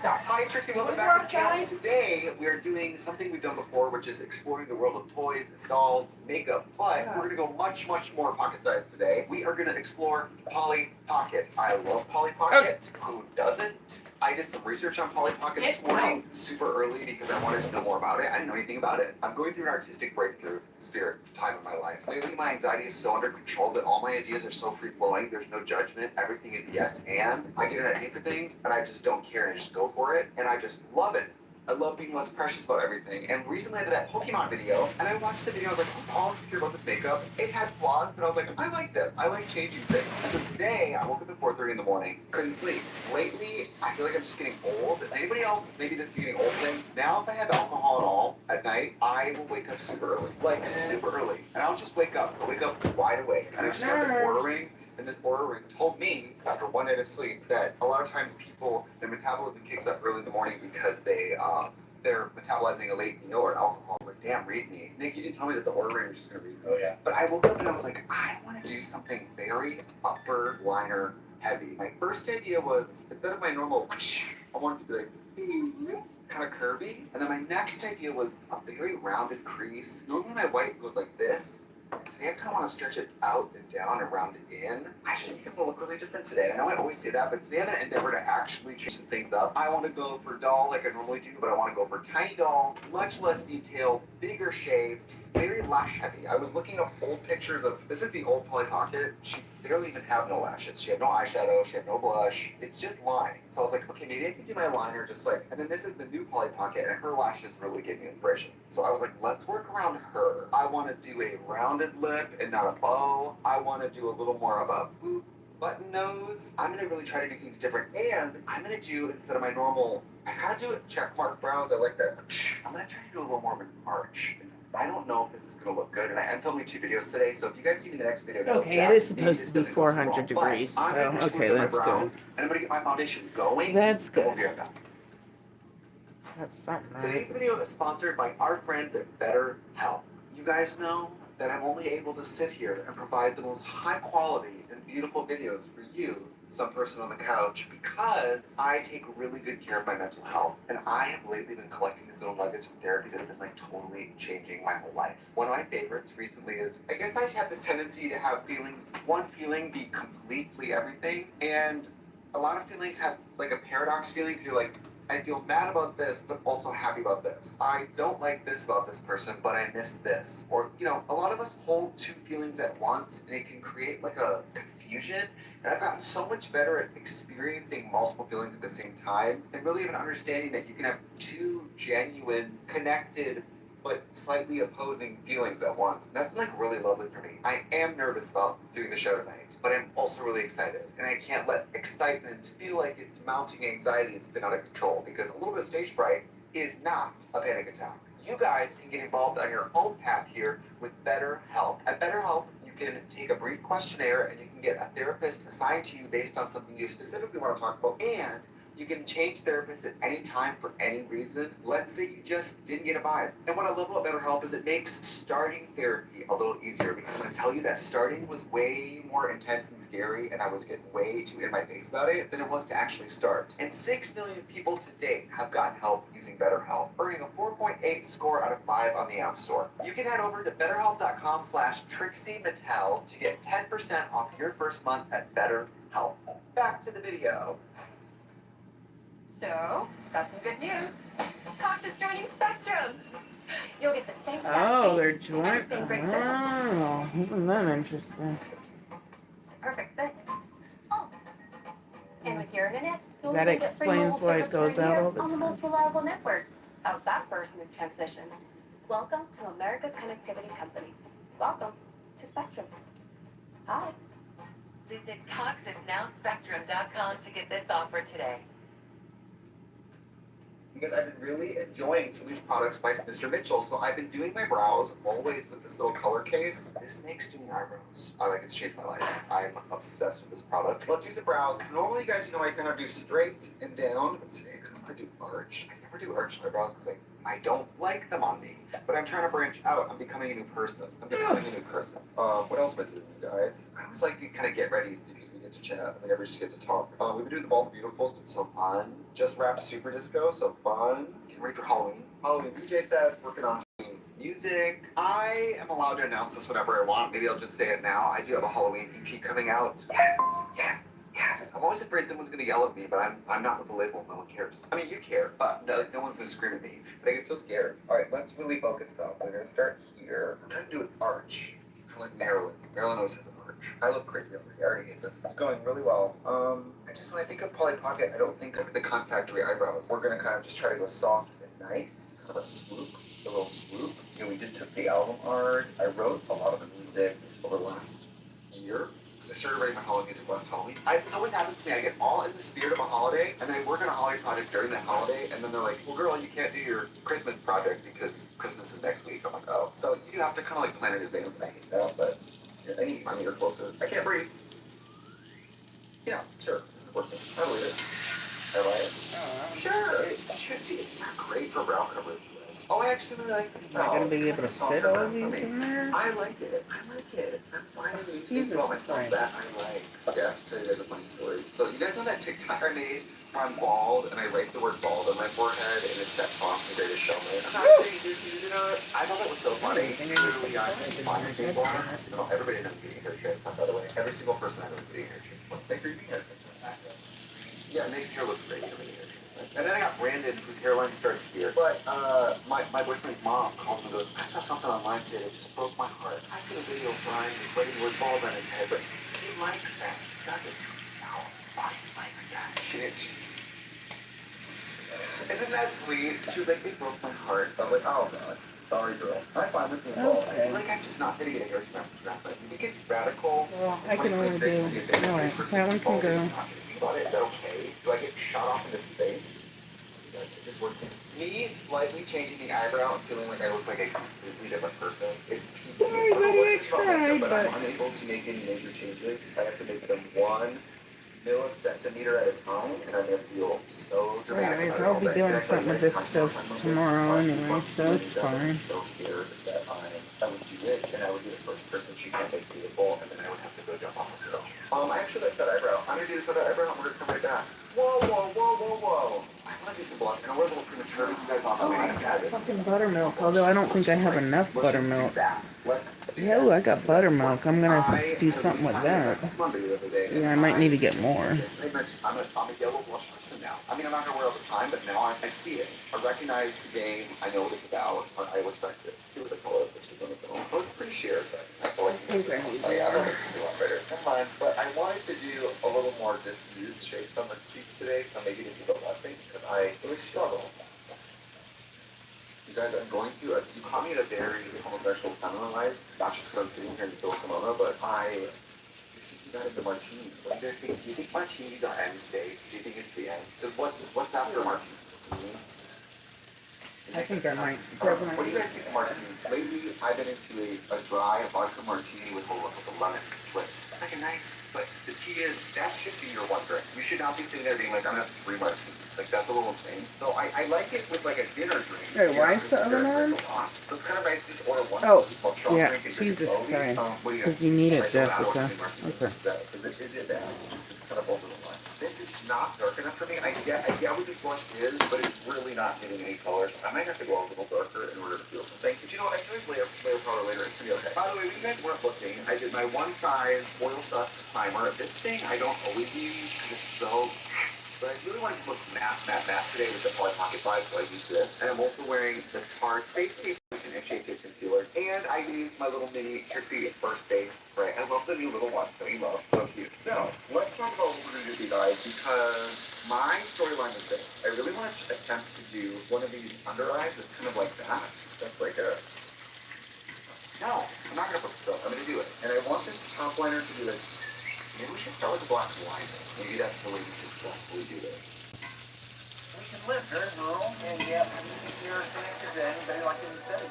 Hi, it's Trixie. Welcome back to the channel. Today, we are doing something we've done before, which is exploring the world of toys, dolls, makeup. But we're going to go much, much more pocket size today. We are going to explore Polly Pocket. I love Polly Pocket. Who doesn't? I did some research on Polly Pocket this morning, super early, because I wanted to know more about it. I didn't know anything about it. I'm going through an artistic breakthrough spirit time in my life. Lately, my anxiety is so under control that all my ideas are so free-flowing. There's no judgment. Everything is yes and. I get an idea for things, and I just don't care and just go for it. And I just love it. I love being less precious about everything. And recently I did that Pokemon video, and I watched the video, I was like, I'm all insecure about this makeup. It had flaws, but I was like, I like this. I like changing things. So today, I woke up at 4:30 in the morning, couldn't sleep. Lately, I feel like I'm just getting old. Is anybody else, maybe this is getting old thing? Now, if I have alcohol at all at night, I will wake up super early. Like, super early. And I'll just wake up. I'll wake up wide awake. And I just got this Oura ring. And this Oura ring told me, after one night of sleep, that a lot of times people, their metabolism kicks up early in the morning because they're metabolizing a late meal or alcohol. I was like, damn, read me. Nick, you didn't tell me that the Oura ring was just going to read me. Oh, yeah. But I woke up and I was like, I want to do something very upper liner heavy. My first idea was, instead of my normal, I wanted to be like, kind of curvy. And then my next idea was a very rounded crease. Normally my white goes like this. Today I kind of want to stretch it out and down and round it in. I just think I'm going to look really different today. I know I always say that, but today I'm going to endeavor to actually change some things up. I want to go for doll like I normally do, but I want to go for tiny doll, much less detail, bigger shapes, very lash heavy. I was looking up old pictures of, this is the old Polly Pocket. She barely even have no lashes. She had no eyeshadow, she had no blush. It's just lines. So I was like, okay, maybe I can do my liner just like, and then this is the new Polly Pocket, and her lashes really gave me inspiration. So I was like, let's work around her. I want to do a rounded lip and not a bow. I want to do a little more of a boop button nose. I'm going to really try to do things different, and I'm going to do, instead of my normal, I kind of do it check mark brows. I like that. I'm going to try to do a little more of an arch. I don't know if this is gonna look good, and I am filming 2 videos today, so if you guys see me in the next video, Okay, it is supposed to be 400 degrees, so okay, that's good. And I'm gonna get my foundation going. That's and we'll good. be right back. That's something. Today's video is sponsored by our friends at BetterHelp. You guys know that I'm only able to sit here and provide the most high quality and beautiful videos for you, some person on the couch, because I take really good care of my mental health. And I have lately been collecting these little nuggets from therapy that have been like totally changing my whole life. One of my favorites recently is, I guess I have this tendency to have feelings, one feeling be completely everything, and a lot of feelings have like a paradox feeling, because you're like, I feel bad about this, but also happy about this. I don't like this about this person, but I miss this. Or, you know, a lot of us hold 2 feelings at once, and it can create like a confusion. And I've gotten so much better at experiencing multiple feelings at the same time, and really even understanding that you can have 2 genuine, connected, but slightly opposing feelings at once. And that's been like really lovely for me. I am nervous about doing the show tonight, but I'm also really excited. And I can't let excitement feel like it's mounting anxiety and spin out of control, because a little bit of stage fright is not a panic attack. You guys can get involved on your own path here with BetterHelp. At BetterHelp, you can take a brief questionnaire and you can get a therapist assigned to you based on something you specifically want to talk about, and you can change therapists at any time for any reason. Let's say you just didn't get a vibe. And what I love about BetterHelp is it makes starting therapy a little easier, because I'm going to tell you that starting was way more intense and scary, and I was getting way too in my face about it than it was to actually start. And 6 million people to date have gotten help using BetterHelp, earning a 4.8 score out of 5 on the App Store. You can head over to betterhelp.com/Trixie Mattel to get 10% off your first month at BetterHelp. Back to the video. So, got some good news. Cox is joining Spectrum. You'll get the same Oh, they're speeds joint. and same great service. Oh, isn't that interesting? It's a perfect fit. Oh, and with your internet, you'll That even get free explains mobile why it service goes for a out year all the on the time. most reliable network. How's that for a smooth transition? Welcome to America's Connectivity Company. Welcome to Spectrum. Hi. Visit coxisnowspectrum.com to get this offer today. Because I've been really enjoying some of these products by Mr. Mitchell. So I've been doing my brows always with this little color case. This makes doing eyebrows. It's changed my life. I'm obsessed with this product. Let's do the brows. Normally, you guys, you know, I kind of do straight and down, but today I kind of want to do arch. I never do arch eyebrows because I don't like them on me. But I'm trying to branch out. I'm becoming a new person. What else am I doing, you guys? I always like these kind of get-readies because we get to chat and we never just get to talk. We've been doing the Ball the Beautiful, so it's so fun. Just wrapped Super Disco, so fun. Getting ready for Halloween. Halloween DJ sets, working on music. I am allowed to announce this whenever I want. Maybe I'll just say it now. I do have a Halloween EP coming out. Yes, yes, yes. I'm always afraid someone's gonna yell at me, but I'm not with the label. No one cares. I mean, you care, but no one's gonna scream at me. But I get so scared. All right, let's really focus though. We're gonna start here. I'm trying to do an arch. Kind of like Marilyn. Marilyn always has an arch. I look crazy over here. I already hate this. It's going really well. When I think of Polly Pocket, I don't think of the Con Factory eyebrows. We're gonna kind of just try to go soft and nice. Kind of a swoop, a little swoop. You know, we just took the album art. I wrote a lot of the music over the last year. Because I started writing my holiday music last Halloween. So what happens to me, I get all in the spirit of a holiday, and then I work on a holiday project during that holiday, and then they're like, well, girl, you can't do your Christmas project because Christmas is next week. I'm like, oh. So you have to kind of like plan in advance, and I hate that, but I need my meter closer. I can't breathe. Yeah, sure. This is working. I believe it. I like it. Sure. You should see it. These are great for brow coverage. Oh, I actually really like this brow. Am I gonna be able to fit all these in there? I like it. I'm finding new things Jesus about myself Christ. that I like. Okay, I have to tell you guys a funny story. So you guys know that TikTok I made where I'm bald and I write the word bald on my forehead and it's that song from The Greatest Showman? I'm not saying you know it. I thought that was so funny. Literally, I think people, everybody knows getting a hair transplant, by the way. Every single person I know is getting a hair transplant. Thank you for getting a hair transplant. Yeah, it makes hair look great. And then I got Brandon, whose hairline starts here. But my boyfriend's mom called me and goes, I saw something online today that just broke my heart. I seen a video of Brian writing the word bald on his head, but he likes that. He doesn't sound like he likes that. Isn't that sweet? She was like, it broke my heart. I was like, oh god. Sorry, girl. I'm fine with being bald. I feel like I'm just not gonna get a hair transplant. You think it's radical? Well, I can only do. Alright, that one can go. About it. Is that okay? Do I get shot off into space? you guys? Is this working? Me slightly changing the eyebrow and feeling like I look like a completely different person. It's Sorry, buddy, I tried, but but I'm unable to make any major changes. I have to make them 1 millicentimeter at a time, and I'm gonna feel so dramatic. anyways, I'll be doing something with this stuff tomorrow anyway, so it's fine. So scared that I would do it, and I would be the first person she can't make beautiful, and then I would have to go jump off the hill. I actually like that eyebrow. I'm gonna do this other eyebrow, and we're gonna come right back. Whoa, whoa, whoa, whoa, whoa. I wanna do some blush, and we're a little premature. You guys not have Fucking buttermilk, although I don't think I have enough buttermilk. Yeah, ooh, I got buttermilk. I'm gonna do something with that. Yeah, I might need to get more. I'm a yellow blush person now. I mean, I'm not gonna wear it all the time, but now I see it. I recognize the game. I know what it's about. I respect it. See what the color is. Oh, it's pretty sheer. So I feel like I don't think it's a lot better. Come on, but I wanted to do a little more diffused shapes on the cheeks today, so maybe this is a blessing because I really struggle. You guys, I'm going to, you caught me in a very homosexual feminine life, not just because I'm sitting here in the kimono, but you got into martinis. What do you guys think? Do you think martinis are end state? Do you think it's the end? Because what's after martinis? I think I might. What do you guys think of martinis? Lately, I've been into a dry vodka martini with a lemon twist. It's like a nice, but the tea is, that should be your one drink. You should not be sitting there being like, I'm going to have 3 martinis. Like, that's a little insane. So I like it with like a dinner drink. Hey, why is the oven on? So it's kind of nice to just order one. Oh, yeah, Jesus, sorry. Because you need it, Jessica. Okay. Is it that? It's kind of both of them. This is not dark enough for me. I get what this blush is, but it's really not getting any colors. I might have to go a little darker in order to feel something. But you know what? I can always layer powder later. It's gonna be okay. By the way, when you guys weren't looking, I did my one size oil stuff primer. This thing I don't always use because it's so. But I really want to look matte today with the Polly Pocket Vibe, so I use this. And I'm also wearing the Tarte Face Foundation and Shade Tip Concealer. And I used my little mini Trixie First Base spray. I love the new little one that we love. So cute. So, let's talk about what we're going to do, guys, because my storyline is this. I really want to attempt to do one of these under eyes that's kind of like that. That's like a... No, I'm not going to put this up. I'm going to do it. And I want this top liner to be like... Maybe we should start with the black liner. Maybe that's the way we successfully do this. We can live here in rural India and you're connected to anybody like in the city.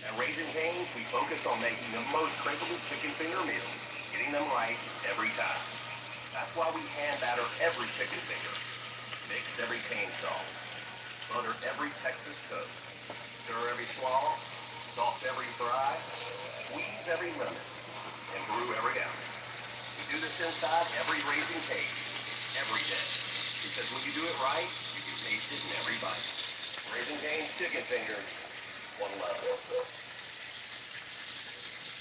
At Raising Cane's, we focus on making the most craveable chicken finger meals, getting them right every time. That's why we hand batter every chicken finger, mix every cane sauce, butter every Texas toast, stir every slaw, salt every fry, squeeze every lemon, and brew every ounce. We do this inside every Raising Cane, every day. Because when you do it right, you can taste it in every bite. Raising Cane's chicken fingers, one love.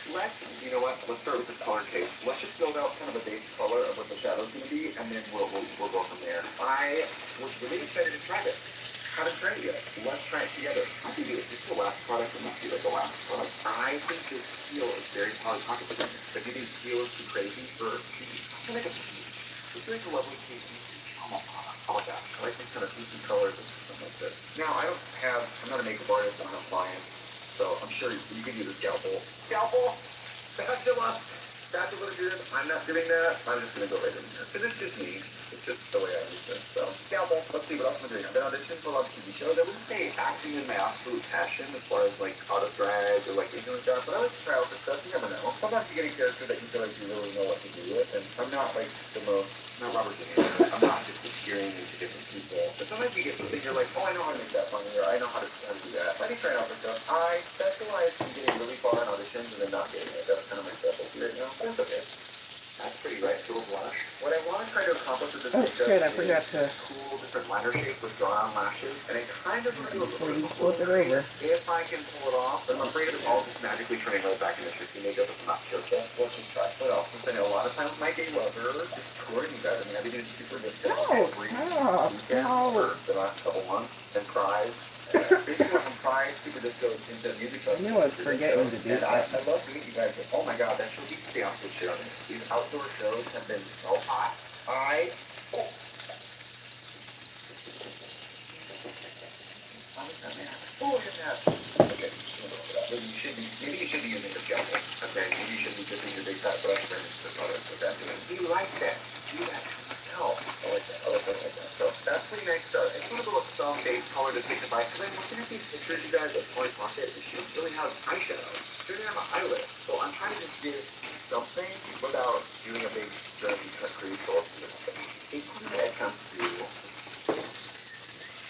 You know what? Let's start with this color case. Let's just build out kind of a base color of what the shadow's going to be, and then we'll go from there. I was really excited to try this. Haven't tried it yet. Let's try it together. I think this is the last product. It must be like the last product. I think this peel is very Polly Pocket dependent. If you think peel is too crazy for peach, I like a peach. It's like a lovely peach. I like that. I like these kind of peachy colors and something like this. Now, I'm not a makeup artist. I'm not client. So I'm sure you can do the scalpel. Scalpel! Spatula! Spatula good. I'm not doing that. I'm just going to go right in here. Because it's just me. It's just the way I use it. So, scalpel. Let's see what else I'm doing. I've been auditioning for a lot of TV shows. I wouldn't say acting is my absolute passion as far as like out of drag or like doing stuff, but I like to try out this stuff. You never know. Sometimes you get a character that you feel like you really know what to do with, and I'm not like the most, not Robert De Niro. I'm not just appearing into different people. But sometimes you get something you're like, oh, I know how to make that funny, or I know how to do that. Let me try out this stuff. I specialize in getting really far in auditions and then not getting it. That's kind of my specialty right now. But it's okay. That's pretty right. A little blush. What I want to try to accomplish with this shit, I forgot to cool different liner shape with drawn lashes, and I kind of want to do a little flip it over. If I can pull it off, I'm afraid of it all just magically turning right back into Trixie makeup if I'm not careful. Let's just try. What else? Since I know a lot of times my gay lover is touring you guys. I mean, I've been doing super good stuff every weekend for the last couple months, and Pride. Basically, from Pride, Super Disco, into music festival. I knew I was forgetting to do that. I love meeting you guys. Oh my god, that show keeps staying on shit on this. These outdoor shows have been so hot. Oh, look at that. Okay, maybe you should be using the gel. Okay, maybe you should be just using your big fat brush and just put that in. Do you like that? Do that to yourself. I like that. I like that. So that's pretty really nice stuff. I just want to go with some base color to signify, because I'm looking at these pictures, you guys, of Polly Pocket, and she doesn't really have eyeshadow. She doesn't have an eyelid. So I'm trying to just give something without doing a big, dirty, crazy soul to it. It comes to...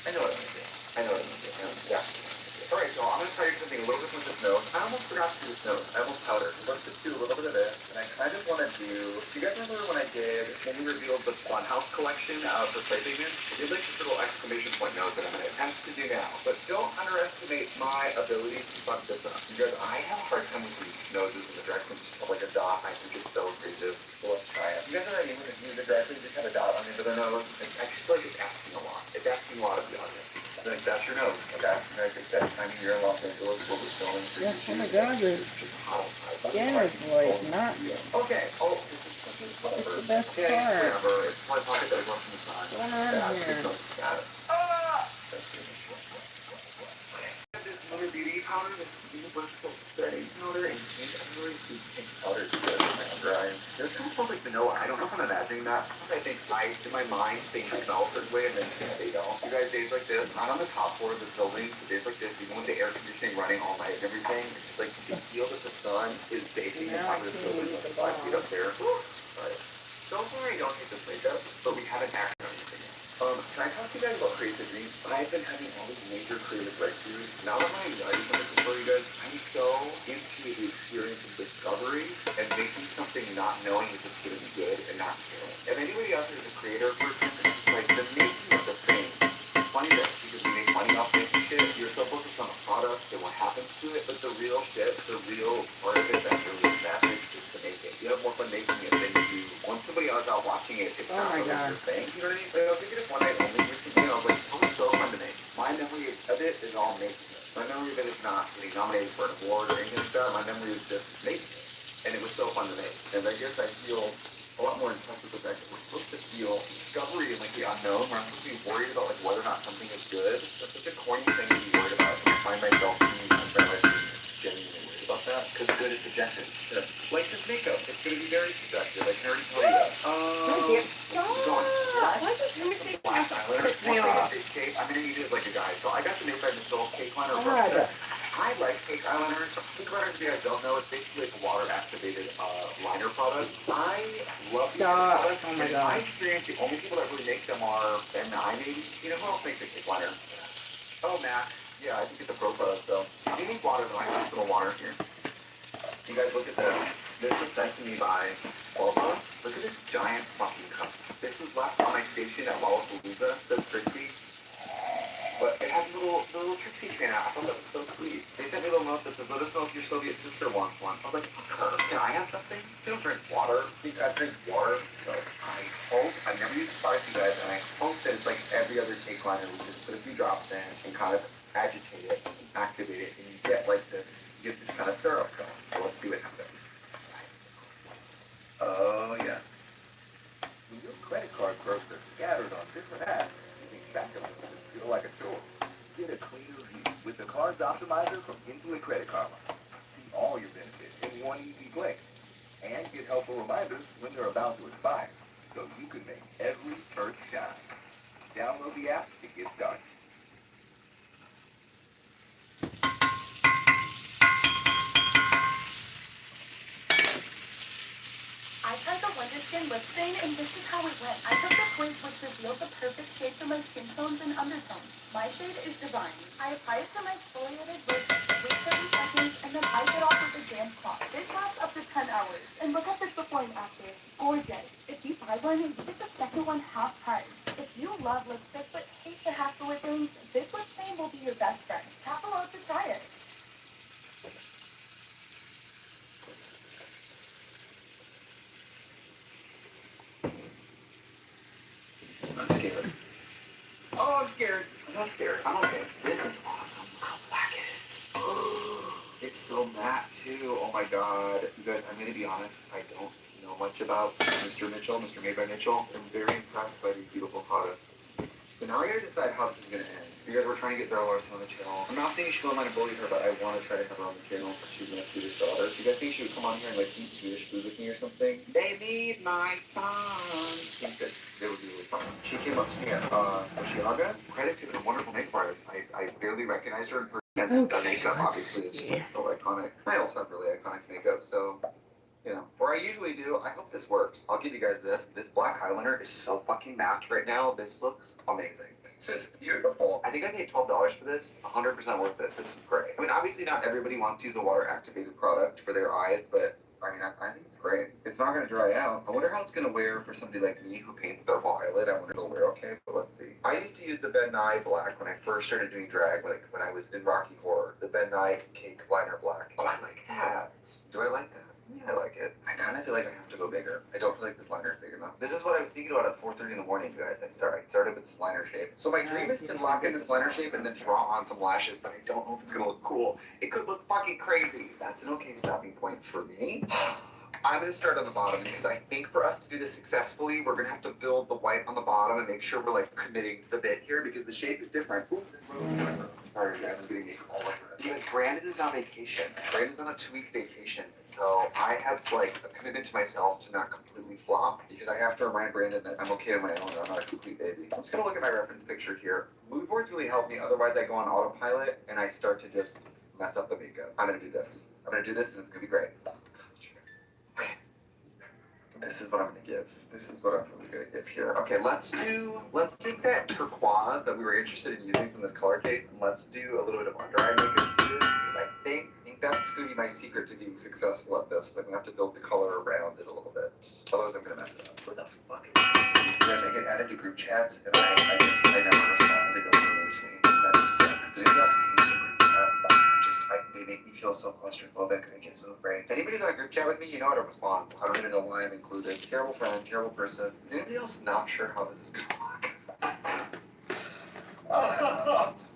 I know what I'm going to do. I know exactly. Alright, so I'm going to try to do something a little different with this nose. I almost forgot to do this nose. I almost powdered. Let's just do a little bit of this. And I kind of want to do... Do you guys remember when we revealed the Funhouse collection for Play Figments? I did like this little exclamation point nose that I'm going to attempt to do now. But don't underestimate my ability to fuck this up. You guys, I have a hard time with these noses in the drag queens. Like a dot. I think it's so egregious. So let's try it. You guys know what I mean when the drag queens just have a dot on the end of their nose? I just feel like it's asking a lot. It's asking a lot of the audience. Like, that's your nose, okay? And I think that time of year in Los Angeles, what we're filming. Yeah, oh my God, the skin is like not. Okay, oh, this is whatever. It's the best yeah, part. Whatever. It's my pocket that I want from the sun. What's going on here? Got it. This Lunar Beauty powder, this Universal Setting powder, and pink. I don't really see pink powder to go in my under eyes. This kind of smells like vanilla. I don't know if I'm imagining that. I think in my mind, things smell a certain way, and then they don't. You guys, days like this, not on the top floor of the building, but days like this, even with the air conditioning running all night and everything, it's like you can feel that the sun is baking the top of the building with the 5 feet up there. Alright. So far, I don't hate this makeup, but we haven't acted on anything yet. Can I talk to you guys about creativity? I've been having all these major creative breakthroughs. Now that my anxiety's under control, you guys, I'm so into the experience of discovery and making something not knowing if it's going to be good and not caring. If anybody out there is a creator person, like the making of the thing, it's funny that because we make money off making shit, you're so focused on the product and what happens to it, but the real shit, the real part of it that really matters is to make it. You have more fun making it than you do. Once somebody else out watching it, it's not really your thing. You know what I mean? Like, I was thinking this one night only recently, I was like, it was so fun to make. My memory of it is all making it. My memory of it is not getting nominated for an award or anything like that. My memory is just making it. And it was so fun to make. And I guess I feel a lot more impressed with the fact that we're supposed to feel discovery and like the unknown. We're not supposed to be worried about like whether or not something is good. That's such a corny thing to be worried about. And I find myself being genuinely worried about that. Because good is subjective. Like this makeup, it's going to be very subjective. I can already tell you that. I'm going to use it like a guy. So I got the Maybelline Mitchell Cake Liner from I like cake eyeliners. Cake eyeliners, if you guys don't know, it's basically like a water-activated liner product. I love these products. Oh my In God. my experience, the only people that really make them are Ben Nye, maybe. You know, who else makes a cake liner? Oh, Max. Yeah, I think it's a pro product, though. If you need water, then I have this little water here. You guys look at this. This was sent to me by Volvo. Look at this giant fucking cup. This was left on my station at Lollapalooza. Says Trixie. But it had the little Trixie fan out. I thought that was so sweet. They sent me a little note that says, let us know if your Soviet sister wants one. I was like, fuck her. Can I have something? She don't drink water. She drinks water. So I hope, I've never used this product, you guys, and I hope that it's like every other cake liner. We just put a few drops in and kind of agitate it, activate it, and you get like this, you get this kind of syrup going. So let's see what happens. Oh, yeah. When your credit card perks are scattered on different apps, you think calculating doesn't feel like a chore. Get a cleaner view with the Cards Optimizer from Intuit Credit Karma. See all your benefits in one easy click. And get helpful reminders when they're about to expire, so you can make every perk shine. Download the app to get started. I tried the Wonder Skin lip stain, and this is how it went. I took the quiz which revealed the perfect shade for my skin tones and undertones. My shade is Divine. I apply it to my exfoliated lips, wait 30 seconds, and then wipe it off with a damp cloth. This lasts up to 10 hours. And look at this before and after. Gorgeous. If you buy one, you get the second one half price. If you love lipstick but hate the hassle it brings, this lip stain will be your best friend. Tap below to try it. I'm scared. Oh, I'm scared. I'm not scared. I'm okay. This is awesome. Look how black it is. It's so matte, too. Oh, my God. You guys, I'm going to be honest. I don't know much about Mr. Mitchell, Mr. Made by Mitchell. I'm very impressed by the beautiful product. So now I got to decide how this is going to end. You guys were trying to get Zara Larson on the channel. I'm not saying you should go online and bully her, but I want to try to have her on the channel since she's my Swedish daughter. Do you guys think she would come on here and, like, eat Swedish food with me or something? They need my son. I think that it would be really She came up to me at Oceaga. Credit to the wonderful makeup artist. I barely recognized her in person. And the makeup obviously is just so iconic. I also have really iconic makeup, so you know. Or I usually do. I hope this works. I'll give you guys this. This black eyeliner is so fucking matte right now. This looks amazing. This is beautiful. I think I paid $12 for this. 100% worth it. This is great. I mean, obviously not everybody wants to use a water activated product for their eyes, but I mean, I think it's great. It's not going to dry out. I wonder how it's going to wear for somebody like me who paints their whole eyelid. I wonder if it'll wear okay, but let's see. I used to use the Ben Nye Black when I first started doing drag, when I was in Rocky Horror. The Ben Nye Cake Liner Black. Oh, I like that. Do I like that? Yeah, I like it. I kind of feel like I have to go bigger. I don't feel like this liner is big enough. This is what I was thinking about at 4:30 in the morning, you guys. I started with this liner shape. So my dream is to lock in this liner shape and then draw on some lashes, but I don't know if it's going to look cool. It could look fucking crazy. That's an okay stopping point for me. I'm going to start on the bottom because I think for us to do this successfully, we're going to have to build the white on the bottom and make sure we're like committing to the bit here because the shape is different. Ooh, this rose is different. Sorry guys, I'm getting makeup all over it. Because Brandon is on vacation. Brandon's on a 2-week vacation. So I have like a commitment to myself to not completely flop because I have to remind Brandon that I'm okay on my own. I'm not a complete baby. I'm just going to look at my reference picture here. Mood boards really help me. Otherwise I go on autopilot and I start to just mess up the makeup. I'm going to do this. I'm going to do this and it's going to be great. This is what I'm gonna give. This is what I'm really gonna give here. Okay, let's take that turquoise that we were interested in using from this color case and let's do a little bit of under eye makeup here because I think that's gonna be my secret to being successful at this. I'm gonna have to build the color around it a little bit. Otherwise I'm gonna mess it up. What the fuck is this? You guys, I get added to group chats and I never respond. It goes removes me. That just sucks. Did anybody else hate the group chat? They make me feel so claustrophobic. I get so afraid. If anybody's on a group chat with me, you know how to respond. I don't even know why I'm included. Terrible friend, terrible person. Is anybody else not sure how this is gonna look?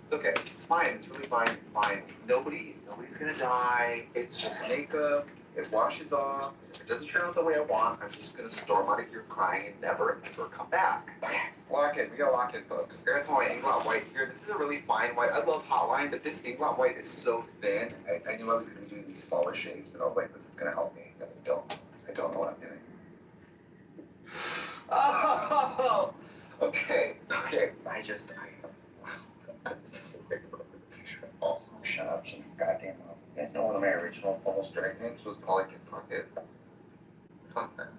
It's okay. It's fine. It's really fine. It's fine. Nobody's gonna die. It's just makeup. It washes off. If it doesn't turn out the way I want, I'm just gonna storm out of here crying and never come back. Lock in. We gotta lock in, folks. I got some of my Inglot white here. This is a really fine white. I love Hotline, but this Inglot white is so thin. I knew I was gonna be doing these smaller shapes, and I was like, this is gonna help me. And I don't know what I'm doing. Oh, okay. I'm still thinking about the picture. Oh, shut up, some goddamn mouth. You guys know one of my original almost drag names was Polly Pickpocket. Fuck that.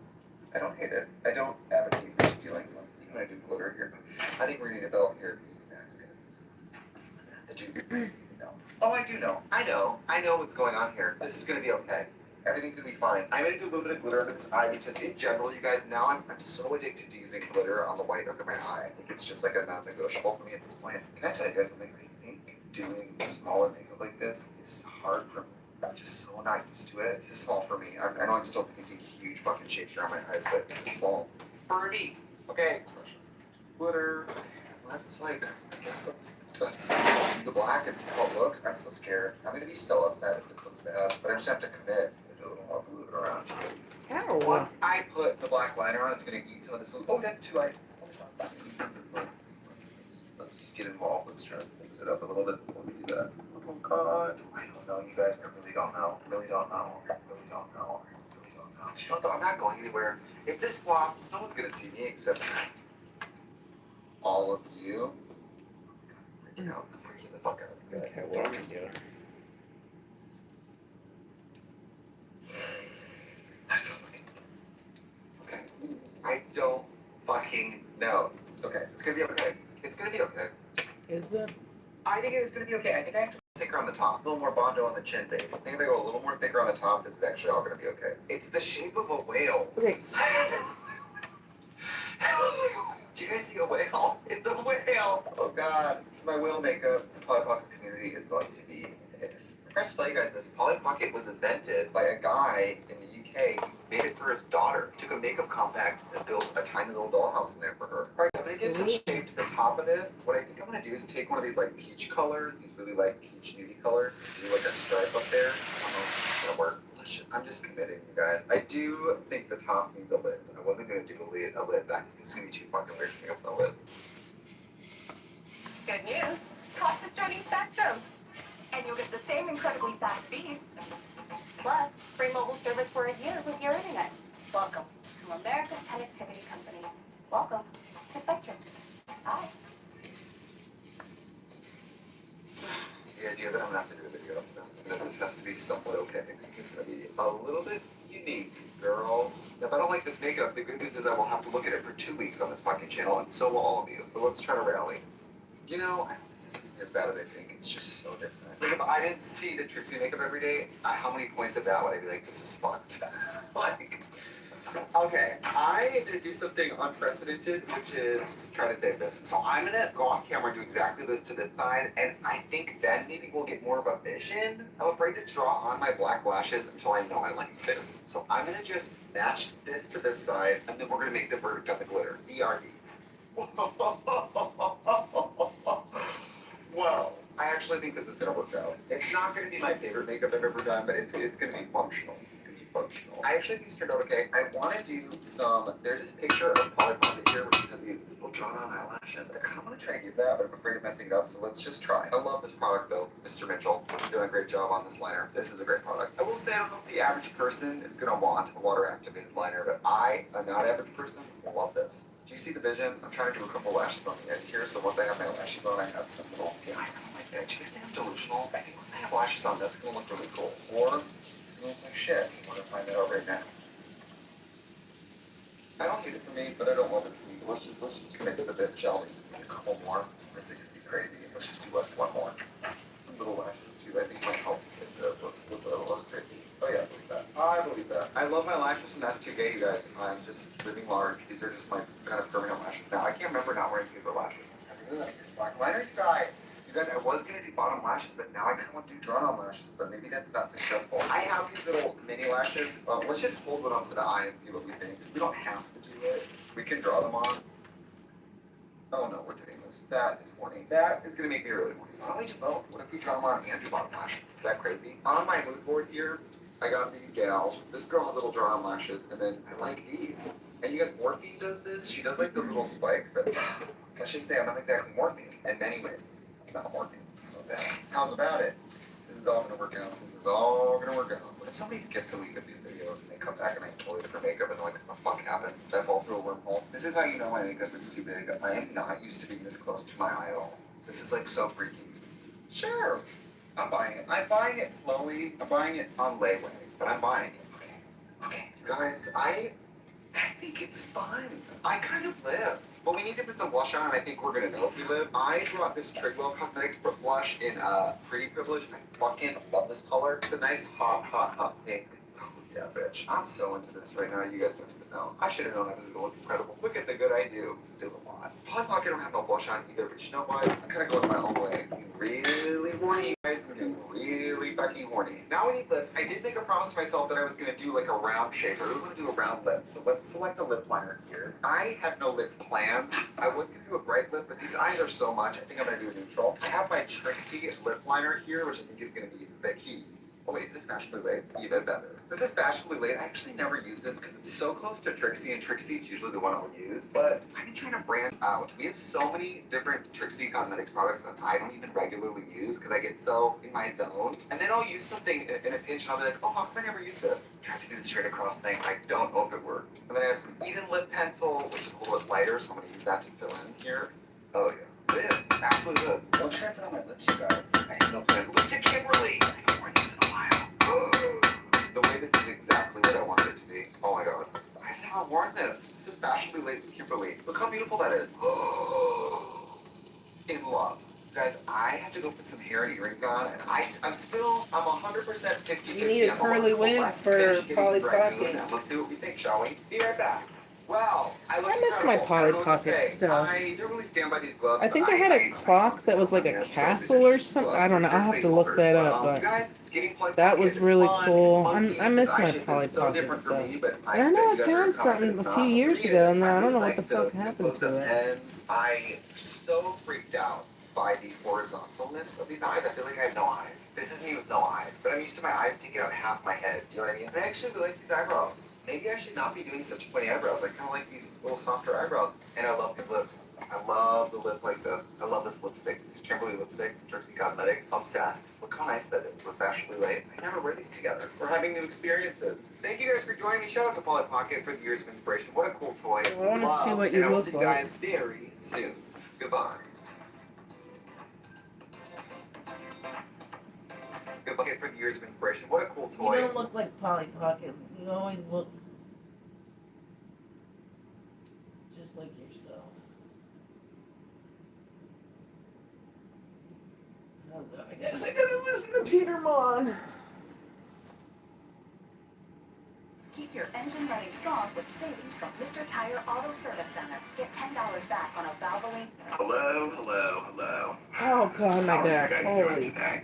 I don't hate it. I don't advocate for stealing them. Even when I do glitter here. I think we're gonna need a belt here because that's good. No. Oh, I do know. I know what's going on here. This is gonna be okay. Everything's gonna be fine. I'm gonna do a little bit of glitter under this eye because in general, you guys, now I'm so addicted to using glitter on the white under my eye. I think it's just like a non-negotiable for me at this point. Can I tell you guys something? I think doing smaller makeup like this is hard for me. I'm just so not used to it. This is small for me. I know I'm still painting huge fucking shapes around my eyes, but this is small. Birdie. Okay. Glitter. Let's I guess let's do the black and see how it looks. I'm so scared. I'm gonna be so upset if this looks bad, but I just have to commit. Do a little more blue around here. Once I put the black liner on, it's gonna eat some of this blue. Oh, that's too light. Let's get involved. Let's try to mix it up a little bit before we do that. Oh God. I don't know, you guys. I really don't know. Really don't know. Really don't know. Really don't know. You know what though? I'm not going anywhere. If this flops, no one's gonna see me except all of you. Freaking the fuck out of you guys. Okay, what are we doing? I'm so fucking. Okay. I don't fucking know. It's okay. It's gonna be okay. It's gonna be okay. Is it? I think it is gonna be okay. I think I have to go thicker on the top, a little more Bondo on the chin, babe. I think if I go a little more thicker on the top, this is actually all gonna be okay. It's the shape of a whale. Okay. Do you guys see a whale? It's a whale! Oh God. This is my whale makeup. The Polly Pocket community is going to be pissed. I have to tell you guys this. Polly Pocket was invented by a guy in the UK who made it for his daughter. He took a makeup compact and built a tiny little dollhouse in there for her. Alright, I'm gonna give some shape to the top of this. What I think I'm gonna do is take one of these like peach colors, these really like peach nudie colors, and do like a stripe up there. I don't know if this is gonna work. I'm just committing, you guys. I do think the top needs a lid. I wasn't gonna do a lid, but I think this is gonna be too fucking weird to make up the lid. Good news. Cost is joining Spectrum. And you'll get the same incredibly fast speeds. Plus, free mobile service for a year with your internet. Welcome to America's Connectivity Company. Welcome to to Spectrum. Bye. The idea that I'm gonna have to do a video of this, and that this has to be somewhat okay. I think it's gonna be a little bit unique, girls. If I don't like this makeup, the good news is I will have to look at it for 2 weeks on this fucking channel, and so will all of you. So let's try to rally. You know, I don't think this is as bad as I think. It's just so different. Like, if I didn't see the Trixie makeup every day, how many points of that would I be like, this is fucked? Like, okay, I'm gonna do something unprecedented, which is try to save this. So I'm gonna go off camera, do exactly this to this side, and I think then maybe we'll get more of a vision. I'm afraid to draw on my black lashes until I know I like this. So I'm gonna just match this to this side, and then we're gonna make the verdict on the glitter. BRD. Well, I actually think this is gonna work out. It's not gonna be my favorite makeup I've ever done, but it's gonna be functional. Functional. I actually think these turned out okay. I want to do some, there's this picture of Polly Pocket here, which has these little drawn on eyelashes. I kind of want to try and get that, but I'm afraid of messing it up, so let's just try. I love this product though. Mr. Mitchell, you're doing a great job on this liner. This is a great product. I will say, I don't know if the average person is going to want a water activated liner, but I, a not average person, will love this. Do you see the vision? I'm trying to do a couple lashes on the edge here, so once I have my lashes on, I have some little, yeah, I don't like that. Do you guys think I'm delusional? I think once I have lashes on, that's going to look really cool. Or look like shit. I want to find that out right now. I don't hate it for me, but I don't love it for me. Let's just commit to the bit, shall we? A couple more. Or is it going to be crazy? Let's just do one more. Some little lashes too. I think might help it looks a little less crazy. Oh yeah, I believe that. I believe that. I love my lashes, and that's too gay, you guys. I'm just living large. These are just my kind of permanent lashes now. I can't remember not wearing paper lashes. I really like this black liner, you guys. You guys, I was gonna do bottom lashes, but now I kind of want to do drawn-on lashes, but maybe that's not successful. I have these little mini lashes. Let's just hold one up to the eye and see what we think, because we don't have to do it. We can draw them on. Oh no, we're doing this. That is horny. That is gonna make me really horny. Why don't we do both? What if we draw them on and do bottom lashes? Is that crazy? On my mood board here, I got these gals. This girl has little drawn-on lashes, and then I like these. And you guys, Morphine does this. She does like those little spikes, but let's just say I'm not exactly Morphine in many ways. I'm not Morphine. How's about it? This is all gonna work out. This is all gonna work out. What if somebody skips a week of these videos and they come back and I have totally different makeup and they're like, what the fuck happened? Did I fall through a wormhole? This is how you know my makeup is too big. I am not used to being this close to my eye at all. This is like so freaky. Sure. I'm buying it. I'm buying it slowly. I'm buying it on layaway, but I'm buying it. Okay, you guys, I think it's fun. I kind of live. But we need to put some blush on, and I think we're gonna know if we live. I brought this Trigwell Cosmetics blush in Pretty Privilege. I fucking love this color. It's a nice hot pink. Oh yeah, bitch. I'm so into this right now. You guys don't even know. I should have known I was gonna look incredible. Look at the good I do. Still a lot. Polly Pocket don't have no blush on either, but you know what? I'm kind of going my own way. I'm really horny, guys. I'm getting really fucking horny. Now we need lips. I did make a promise to myself that I was gonna do like a round shape. I was gonna do a round lip. So let's select a lip liner here. I have no lip plan. I was gonna do a bright lip, but these eyes are so much. I think I'm gonna do a neutral. I have my Trixie lip liner here, which I think is gonna be the key. Oh wait, is this Fashionably Late? Even better. This is Fashionably Late. I actually never use this because it's so close to Trixie, and Trixie's usually the one I would use. But I've been trying to brand out. We have so many different Trixie Cosmetics products that I don't even regularly use because I get so in my zone. And then I'll use something in a pinch and I'll be like, oh, how come I never use this? I tried to do the straight across thing. I don't know if it worked. And then I have some Eden lip pencil, which is a little bit lighter, so I'm going to use that to fill in here. Oh yeah. Good. Absolutely good. Don't try to put on my lips, you guys. I have no plan. Lipstick Kimberly. I haven't worn these in a while. The way this is exactly what I wanted it to be. Oh my god. I've never worn this. This is Fashionably Late with Kimberly. Look how beautiful that is. In love. Guys, I have to go put some hair and earrings on, and I'm 100% 50-50. You need a curly wig for Polly Pocket. Let's see what we think, shall we? Be right back. Wow, I miss my Polly Pocket stuff. I don't really stand by these gloves. I think I had a clock that was like a castle or something. I don't know. I'll have to look that up, but that was really cool. I miss my Polly Pocket stuff. I don't know. I found something a few years ago, and I don't know what the fuck happened to it. I'm so freaked out by the horizontalness of these eyes. I feel like I have no eyes. This is me with no eyes, but I'm used to my eyes taking out half my head. Do you know what I mean? I actually really like these eyebrows. Maybe I should not be doing such pointy eyebrows. I kind of like these little softer eyebrows. And I love these lips. I love the lip like this. I love this lipstick. This is Kimberly lipstick, Trixie Cosmetics. Obsessed. Look how nice that is. We're fashionably late. I never wear these together. We're having new experiences. Thank you guys for joining me. Shout out to Polly Pocket for the years of inspiration. What a cool toy. I want to see what And you I will look see you like. guys very soon. Goodbye. Goodbye for the years of inspiration. What a cool You toy. don't look like Polly Pocket. You always look just like yourself. Oh God, I guess I gotta listen to Peter Mon. Keep your engine running strong with savings from Mr. Tire Auto Service Center. Get $10 back on a Valvoline. Hello, hello, hello. Oh God, my How are you back. guys doing Holy. today?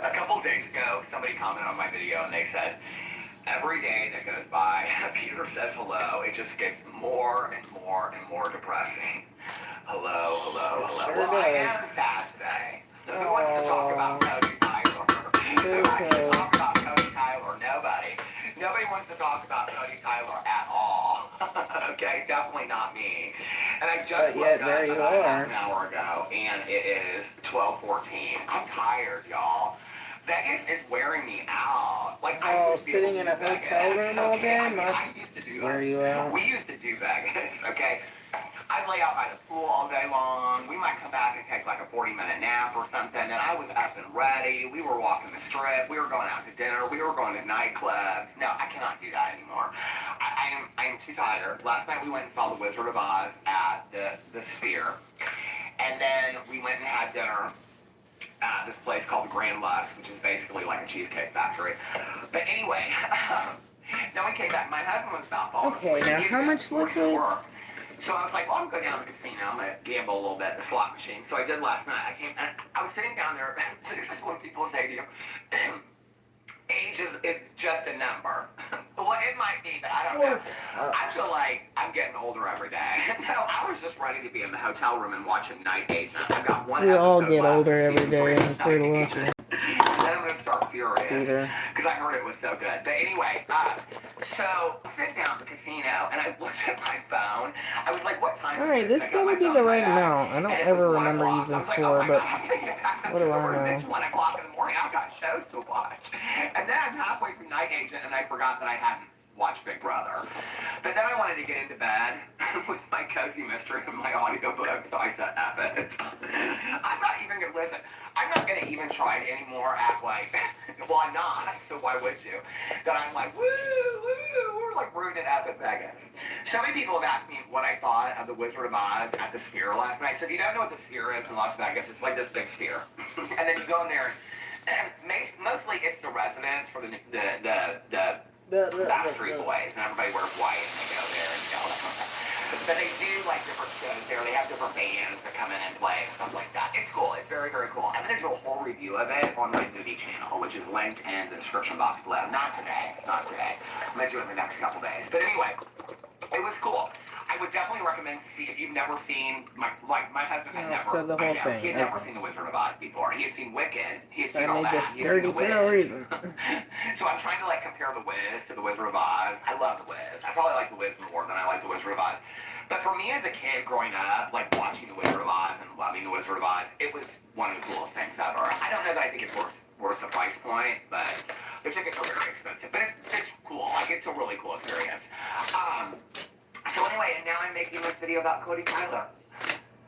A couple of days ago, somebody commented on my video and they said, every day that goes by, Peter says hello, it just gets more and more and more depressing. Hello, hello, hello. Sure Well, I does. am sad today. Who wants to talk about Cody Tyler? Who wants to talk about Cody Tyler? Nobody. Nobody wants to talk about Cody Tyler at all. Okay, definitely not me. And I just But yet, woke up there you about are. half an hour ago, and it is 12:14. I'm tired, y'all. Vegas is wearing me out. Like, I Oh, used to be able sitting to in do a Vegas, hotel room all okay? day I mean, I must used to do wear it. you out. We used to do Vegas, okay? I'd lay out by the pool all day long. We might come back and take like a 40-minute nap or something. And I was up and ready. We were walking the strip. We were going out to dinner. We were going to nightclubs. No, I cannot do that anymore. I am too tired. Last night we went and saw The Wizard of Oz at the Sphere. And then we went and had dinner at this place called the Grand Lux, which is basically like a cheesecake factory. But anyway, then we came back. My husband was about falling Okay, asleep. now He how had much been working at liquid? work. So I was like, well, I'm going down to the casino. I'm going to gamble a little bit at the slot machine. So I did last night. I came and I was sitting down there. This is when people say to you, age is just a number. Well, it might be, but I don't know. I feel like I'm getting older every day. No, I was just ready to be in the hotel room and watching Night Agent. I've got one We all episode get left older of every season day. 3 I'm of afraid to Night watch Agent. it. And then I'm going to start Furious. Peter. Because I heard it was so good. But anyway, so I sit down at the casino and I looked at my phone. I was like, what time is Alright, it? this I got my better be phone the in my right bag, amount. I don't and it was ever 1 remember o'clock. using I was like, 4, oh my but God, I'm going to get back up what to do the I room. know? It's 1 o'clock in the morning. I've got shows to watch. And then I'm halfway through Night Agent and I forgot that I hadn't watched Big Brother. But then I wanted to get into bed with my cozy mystery and my audiobook, so I said, F it. I'm not even going to listen. I'm not going to even try to anymore act like, well, I'm not, so why would you? That I'm like, woo, woo, we're like rooting it up at Vegas. So many people have asked me what I thought of The Wizard of Oz at the Sphere last night. So if you don't know what the Sphere is in Las Vegas, it's like this big sphere. And then you go in there, and mostly it's the residence for the Backstreet Boys, and everybody wears white, and they go there and all that kind of stuff. But they do like different shows there. They have different bands that come in and play and stuff like that. It's cool. It's very, very cool. I'm going to do a whole review of it on my movie channel, which is linked in the description box below. Not today. Not today. I'm going to do it in the next couple days. But anyway, it was cool. I would definitely recommend to see if you've never seen my husband had never. said the whole thing. He had never seen The Wizard of Oz before. He had seen Wicked. He had I seen all made that. this He had dirty seen The for no Wiz. reason. So I'm trying to like compare The Wiz to The Wizard of Oz. I love The Wiz. I probably like The Wiz more than I like The Wizard of Oz. But for me as a kid growing up, like watching The Wizard of Oz and loving The Wizard of Oz, it was one of the coolest things ever. I don't know that I think it's worth the price point, but the tickets are very expensive. But it's cool. Like, it's a really cool experience. So anyway, and now I'm making this video about Cody Tyler.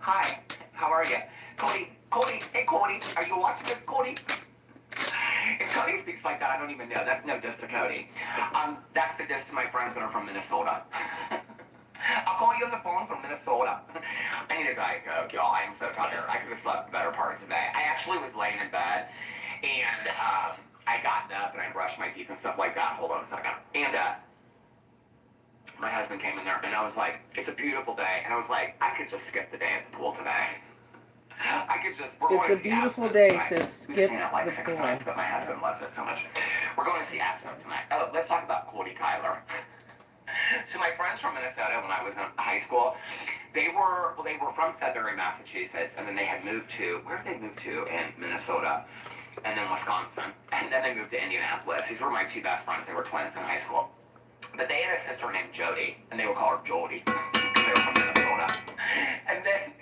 Hi, how are you? Cody, hey Cody, are you watching this, Cody? If Cody speaks like that, I don't even know. That's no diss to Cody. That's the diss to my friends that are from Minnesota. I'll call you on the phone from Minnesota. I need a Diet Coke, y'all. I am so tired. I could have slept the better part of today. I actually was laying in bed, and I got up, and I brushed my teeth and stuff like that. Hold on a second. And my husband came in there, and I was like, it's a beautiful day. And I was like, I could just skip the day at the pool today. I could just... It's a beautiful day, so skip We've seen it like the 6 pool. times, but my husband loves it so much. We're going to see Absinthe tonight. Oh, let's talk about Cody Tyler. So my friends from Minnesota, when I was in high school, they were from Sudbury, Massachusetts, and then they had moved to, where did they move to in Minnesota? And then Wisconsin. And then they moved to Indianapolis. These were my 2 best friends. They were twins in high school. But they had a sister named Jody, and they would call her Jody, because they were from Minnesota. And then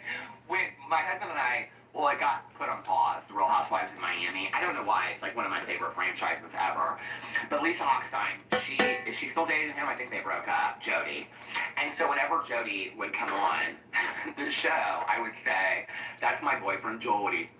when my husband and I, well, it got put on pause, The Real Housewives of Miami. I don't know why. favorite franchises ever. But Lisa Hochstein, is she still dating him? I think they broke up, Jody. And so whenever Jody would come on the show, I would say, that's my boyfriend, Jody.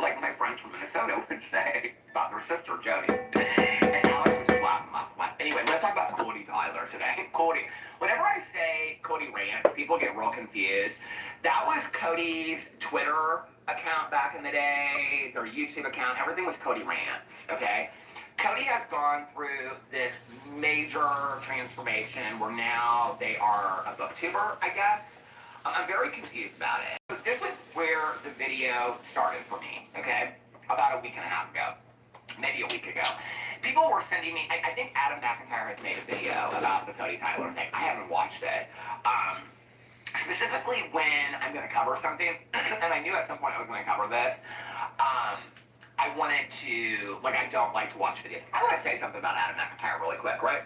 Like my friends from Minnesota would say about their sister, Jody. And Alex would just laugh and laugh and laugh. Anyway, let's talk about Cody Tyler today. Cody. Whenever I say Cody Rants, people get real confused. That was Cody's Twitter account back in the day, their YouTube account, everything was Cody Rants, okay? Cody has gone through this major transformation where now they are a booktuber, I guess. I'm very confused about it. This was where the video started for me, okay? About a week and a half ago, maybe a week ago. People were sending me, I think Adam McIntyre has made a video about the Cody Tyler thing. I haven't watched it. Specifically when I'm going to cover something, and I knew at some point I was going to cover this, I wanted to, like, I don't like to watch videos. I want to say something about Adam McIntyre really quick, right?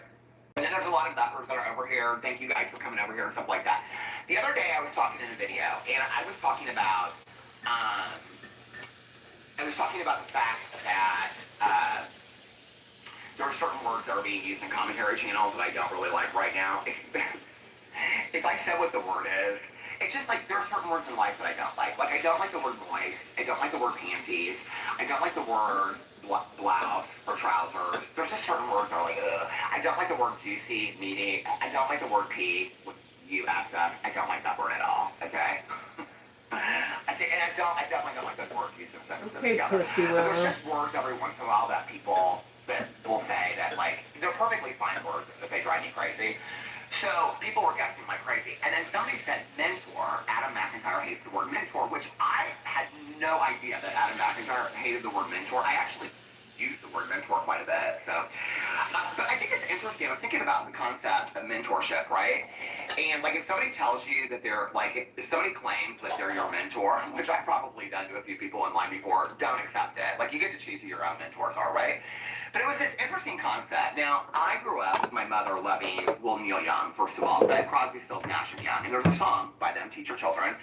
And then there's a lot of duckers that are over here. Thank you guys for coming over here and stuff like that. The other day I was talking in a video, and I was talking about the fact that there are certain words that are being used in commentary channels that I don't really like right now. If I said what the word is, it's just like there are certain words in life that I don't like. Like I don't like the word moist. I don't like the word panties. I don't like the word blouse or trousers. There's just certain words that are like, ugh. I don't like the word juicy, meaty. I don't like the word pee with USF. I don't like that word at all. Okay. I don't like those words used in sentences together. There's just words every once in a while that people that will say that like they're perfectly fine words if they drive me crazy. So people were guessing like crazy. And then somebody said mentor. Adam McIntyre hates the word mentor, which I had no idea that Adam McIntyre hated the word mentor. I actually use the word mentor quite a bit. So, but I think it's interesting. I'm thinking about the concept of mentorship, right? And like if somebody tells you that they're like, if somebody claims that they're your mentor, which I've probably done to a few people in line before, don't accept it. Like you get to choose who your own mentors are, right? But it was this interesting concept. Now, I grew up with my mother loving, well, Neil Young, first of all, but Crosby, Stills, Nash & Young. And there's a song by them, Teach Your Children.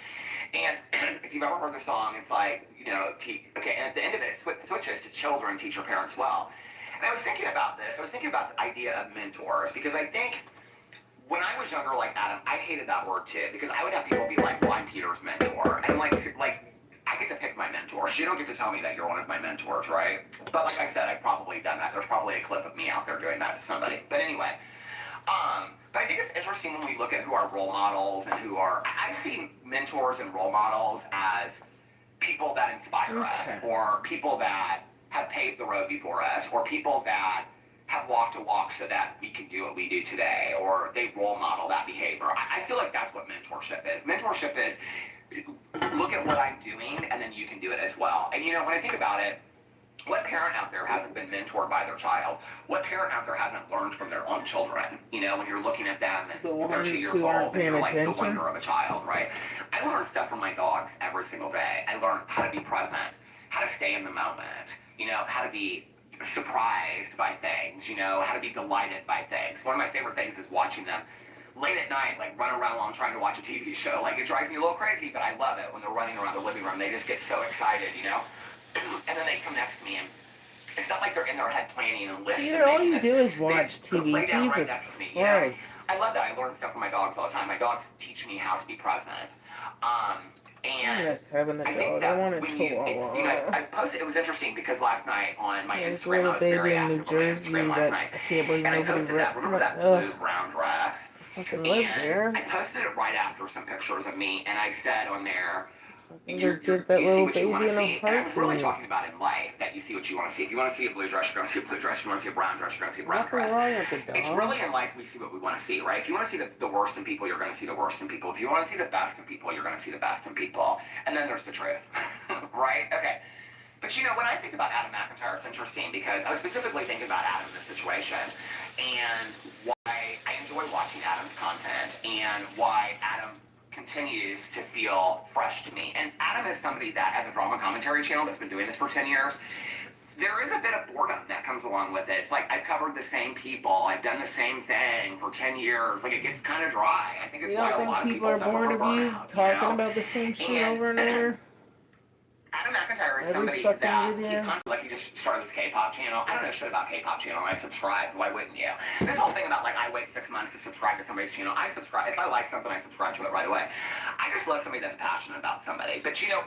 And if you've ever heard the song, it's like, you know, okay, and at the end of it, it switches to children, teach your parents well. And I was thinking about this. I was thinking about the idea of mentors, because I think when I was younger, like Adam, I hated that word too, because I would have people be like, well, I'm Peter's mentor. And I'm like, I get to pick my mentors. You don't get to tell me that you're one of my mentors, right? But like I said, I've probably done that. There's probably a clip of me out there doing that to somebody. But anyway, but I think it's interesting when we look at who are role models and who are, I see mentors and role models as people that inspire us, or people that have paved the road before us, or people that have walked a walk so that we can do what we do today, or they role model that behavior. I feel like that's what mentorship is. Mentorship is, look at what I'm doing, and then you can do it as well. And you know, when I think about it, what parent out there hasn't been mentored by their child? What parent out there hasn't learned from their own children? You know, when you're looking at them and they're 2 years old, and you're like the wonder of a child, right? I learn stuff from my dogs every single day. I learn how to be present, how to stay in the moment, you know, how to be surprised by things, you know, how to be delighted by things. One of my favorite things is watching them late at night, like run around while I'm trying to watch a TV show. Like it drives me a little crazy, but I love it when they're running around the living room. They just get so excited, you know? And then they come next to me, and it's not like they're in their head planning and listening. Peter, all you do is watch TV. Jesus Christ. I love that. I learn stuff from my dogs all the time. My dogs teach me how to be present. And I'm just having a dog. I want a chihuahua. You know, I posted, it was interesting because last night on my Instagram, I was baby very in New active on my Jersey Instagram last that night. I can't believe And I nobody posted that, remember that blue-brown dress? I fucking live there. I posted it right after some pictures of me, and I said on there, You get that little baby in a and I was really heartbeat. talking about in life that you see what you want to see. If you want to see a blue dress, you're going to see a blue dress. If you want to see a brown dress, you're going to see a brown dress. It's really in life we see what we want to see, right? If you want to see the worst in people, you're going to see the worst in people. If you want to see the best in people, you're going to see the best in people. And then there's the truth, right? Okay. But you know, when I think about Adam McIntyre, it's interesting because I was specifically thinking about Adam in this situation and why I enjoy watching Adam's content and why Adam continues to feel fresh to me. And Adam is somebody that has a drama commentary channel that's been doing this for 10 years. There is a bit of boredom that comes along with it. It's like I've covered the same people. I've done the same thing for 10 years. Like it gets kind of dry. I think it's why a lot of people are suffer bored from of you burnout, talking you know? about the same shit over and over? Adam Adam McIntyre is Every somebody fucking that video. he's constantly like he just started this K-pop channel. I don't know shit about K-pop channel, and I subscribe. Why wouldn't you? This whole thing about like I wait 6 months to subscribe to somebody's channel. I subscribe if I like something, I subscribe to it right away. I just love somebody that's passionate about somebody. But you know,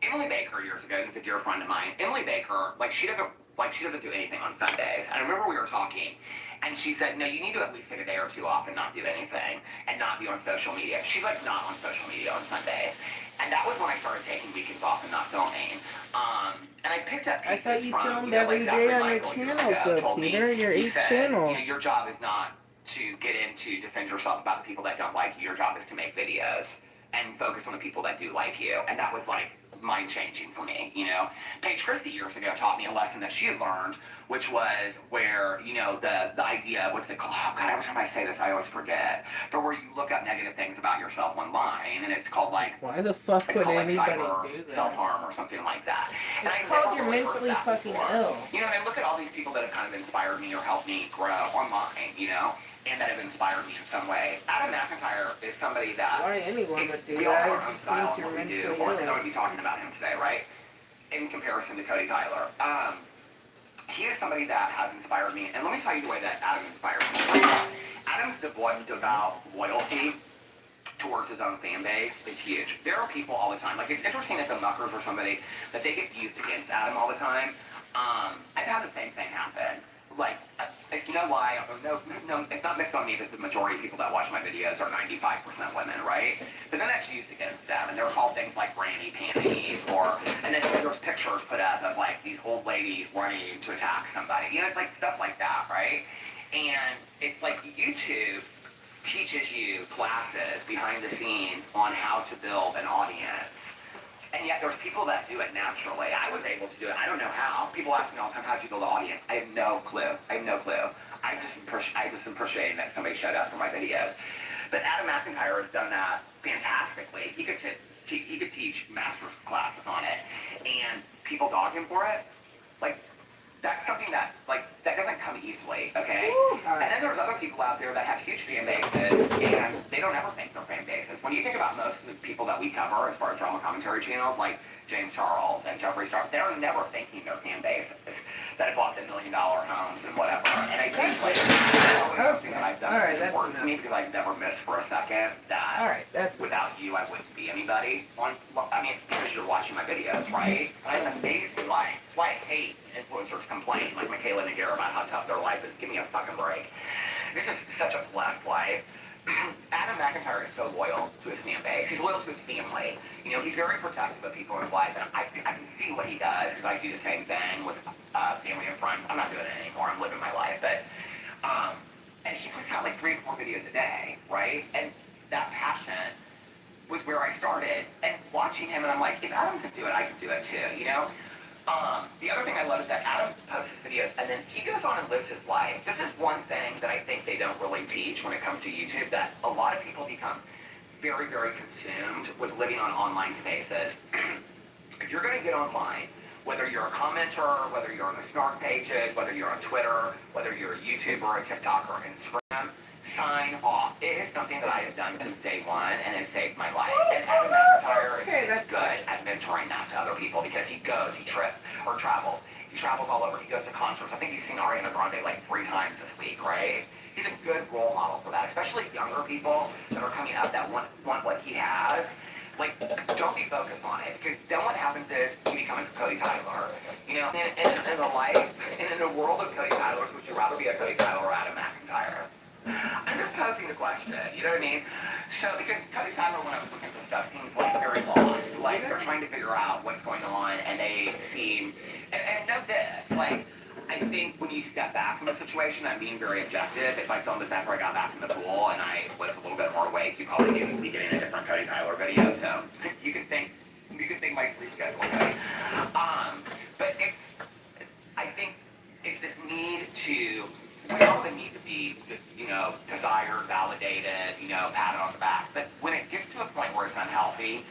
Emily Baker years ago, who's a dear friend of mine. Emily Baker, she doesn't do anything on Sundays. And I remember we were talking. And she said, no, you need to at least take a day or two off and not do anything and not be on social media. She's like not on social media on Sunday. And that was when I started taking weekends off and not filming. And I picked up pieces I thought you from, filmed like every Zachary day on your Michael years channels, ago though, told me, Peter. Your he 8 said, channels. You know, your job is not to get in to defend yourself about the people that don't like you. Your job is to make videos and focus on the people that do like you. And that was like mind-changing for me, you know. Paige Christie years ago taught me a lesson that she had learned, which was where, you know, the idea, what's it called? Oh, God, every time I say this, I always forget. But where you look up negative things about yourself online, and it's called, like... Why the fuck would anybody do that? Self-harm or something like that. And It's I called never you're really heard of mentally that fucking before. ill. You know, and look at all these people that have kind of inspired me or helped me grow online, you know, and that have inspired me in some way. Adam McIntyre is somebody that... Why anyone would do we all that? have our own It style seems and what we you're do. mentally Or ill. I'm going to be talking about him today, right? In comparison to Cody Tyler. He is somebody that has inspired me. And let me tell you the way that Adam inspires me. Adam's devout loyalty towards his own fan base is huge. There are people all the time. Like, it's interesting that the Muckers or somebody, that they get used against Adam all the time. I've had the same thing happen. Like, you know why? No, it's not mixed on me that the majority of people that watch my videos are 95% women, right? But then that's used against them, and they're called things like granny panties, and then there's pictures put up of, like, these old ladies running to attack somebody. You know, it's like stuff like that, right? And it's like YouTube teaches you classes behind the scenes on how to build an audience. And yet there's people that do it naturally. I was able to do it. I don't know how. People ask me all the time, how'd you build an audience? I have no clue. I just appreciate that somebody showed up for my videos. But Adam McIntyre has done that fantastically. He could teach master's classes on it. And people dog him for it. Like, that's something that, like, that doesn't come easily, okay? And then there's other people out there that have huge fan bases, and they don't ever think they're fan bases. When you think about most of the people that we cover as far as drama commentary channels, like James Charles and Jeffree Star, they're never thinking they're fan bases that have bought the $1 million homes and whatever. And I think, like, that's always something that I've done that's important to me, because I've never missed for a second that without you, I wouldn't be anybody. I mean, because you're watching my videos, right? And I have an amazing life. That's why I hate influencers complain, like Michaela Nagir, about how tough their life is. Give me a fucking break. This is such a blessed life. Adam McIntyre is so loyal to his fan base. He's loyal to his family. You know, he's very protective of people in his life, and I can see what he does, because I do the same thing with family and friends. I'm not doing it anymore. I'm living my life, but and he puts out like 3 or 4 videos a day, right? And that passion was where I started. And watching him, and I'm like, if Adam can do it, I can do it too, you know? The other thing I love is that Adam posts his videos, and then he goes on and lives his life. This is one thing that I think they don't really teach when it comes to YouTube, that a lot of people become very, very consumed with living on online spaces. If you're going to get online, whether you're a commenter, whether you're on the snark pages, whether you're on Twitter, whether you're a YouTuber, a TikToker, or Instagram, sign off. It is something that I have done since day one, and it saved my life. And Adam McIntyre is good at mentoring that to other people, because he travels. He travels all over. He goes to concerts. I think he's seen Ariana Grande like 3 times this week, right? He's a good role model for that, especially younger people that are coming up that want what he has. Like, don't be focused on it, because then what happens is you become a Cody Tyler. You know, in a world of Cody Tylers, would you rather be a Cody Tyler or Adam McIntyre? I'm just posing the question, you know what I mean? So, because Cody Tyler, when I was looking for stuff, seems like very lost. Like, they're trying to figure out what's going on, and they seem, and no diss, like, I think when you step back from a situation, I'm being very objective. If I filmed this after I got back from the pool and I was a little bit more awake, you probably didn't be getting a different Cody Tyler video, so you can think my sleep schedule, okay? But I think it's this need to, we all need to be, you know, desired, validated, you know, patted on the back. But when it gets to a point where it's unhealthy,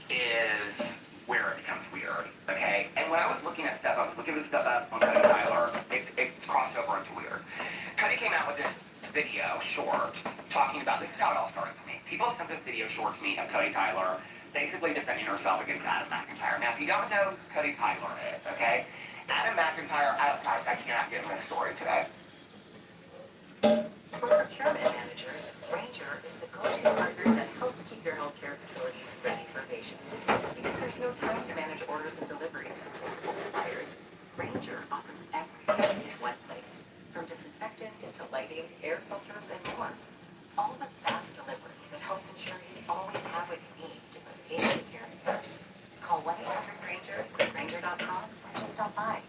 is where it becomes weird, okay? And when I was looking at stuff, I was looking at stuff up on Cody Tyler, it's crossed over into weird. Cody came out with this video, short, talking about, this is how it all started for me. People sent this video short to me of Cody Tyler basically defending herself against Adam McIntyre. Now, if you don't know who Cody Tyler is, okay, Adam McIntyre, I cannot get in this story today. For procurement managers, Ranger is the go-to partner that helps keep your healthcare facilities ready for patients. Because there's no time to manage orders and deliveries from multiple suppliers, Ranger offers everything in one place, from disinfectants to lighting, air filters, and more. All with fast delivery that helps ensure you always have what you need to put patient care first. Call 1-800-RANGER, Ranger.com, or just stop by.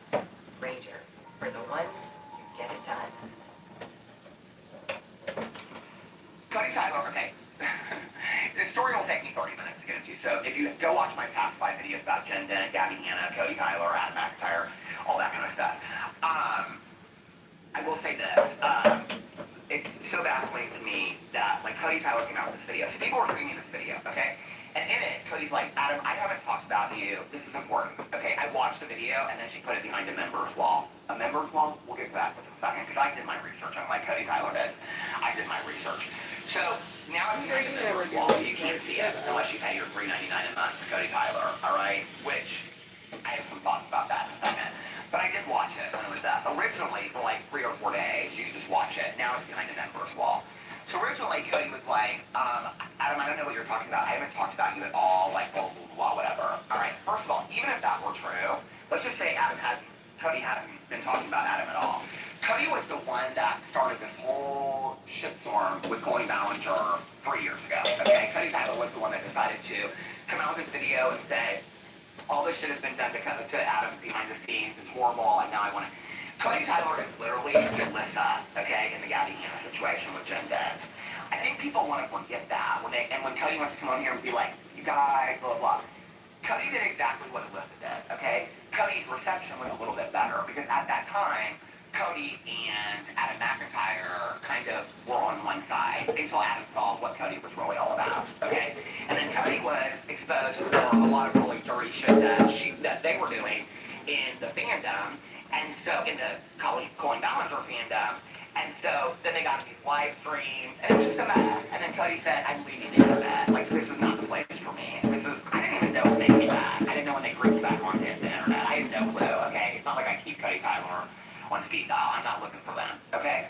Ranger, for the ones who get it done. Cody Tyler, okay. The story will take me 30 minutes to get into, so if you go watch my past 5 videos about Jen Dennett, Gabby Hanna, Cody Tyler, Adam McIntyre, all that kind of stuff. I will say this, it's so baffling to me that, like, Cody Tyler came out with this video. So people were tweeting this video, okay? And in it, Cody's like, Adam, I haven't talked about you. This is important, okay? I watched the video, and then she put it behind a members wall. A members wall? We'll get to that in a second, because I did my research on like Cody Tyler did. I did my research. So now it's behind a members wall, so you can't see it unless you pay your $3.99 a month to Cody Tyler, all right? Which, I have some thoughts about that in a second. But I did watch it when it was up. Originally, for like 3 or 4 days, you just watch it. Now it's behind a members wall. So originally, Cody was like, Adam, I don't know what you're talking about. I haven't talked about you at all, like, blah, blah, blah, whatever. All right, first of all, even if that were true, let's just say Cody hadn't been talking about Adam at all. Cody was the one that started this whole shitstorm with Cody Ballinger 3 years ago, okay? Cody Tyler was the one that decided to come out with this video and say, all this shit has been done to Adam behind the scenes. It's horrible, and now I want to... Cody Tyler is literally Alyssa, okay, in the Gabby Hanna situation with Jen Dennett. I think people want to forget that when Cody wants to come on here and be like, you guys, blah, blah, blah. Cody did exactly what Alyssa did, okay? Cody's reception was a little bit better, because at that time, Cody and Adam McIntyre kind of were on one side until Adam saw what Cody was really all about, okay? And then Cody was exposed for a lot of really dirty shit that they were doing in the fandom, and so in the Colin Ballinger fandom, and so then they got these live streams, and it was just a mess. And then Cody said, I'm leaving the internet. Like, this is not the place for me. I didn't even know when they came back. I didn't know when they grouped back onto the internet. I had no clue, okay? It's not like I keep Cody Tyler on speed dial. I'm not looking for them, okay?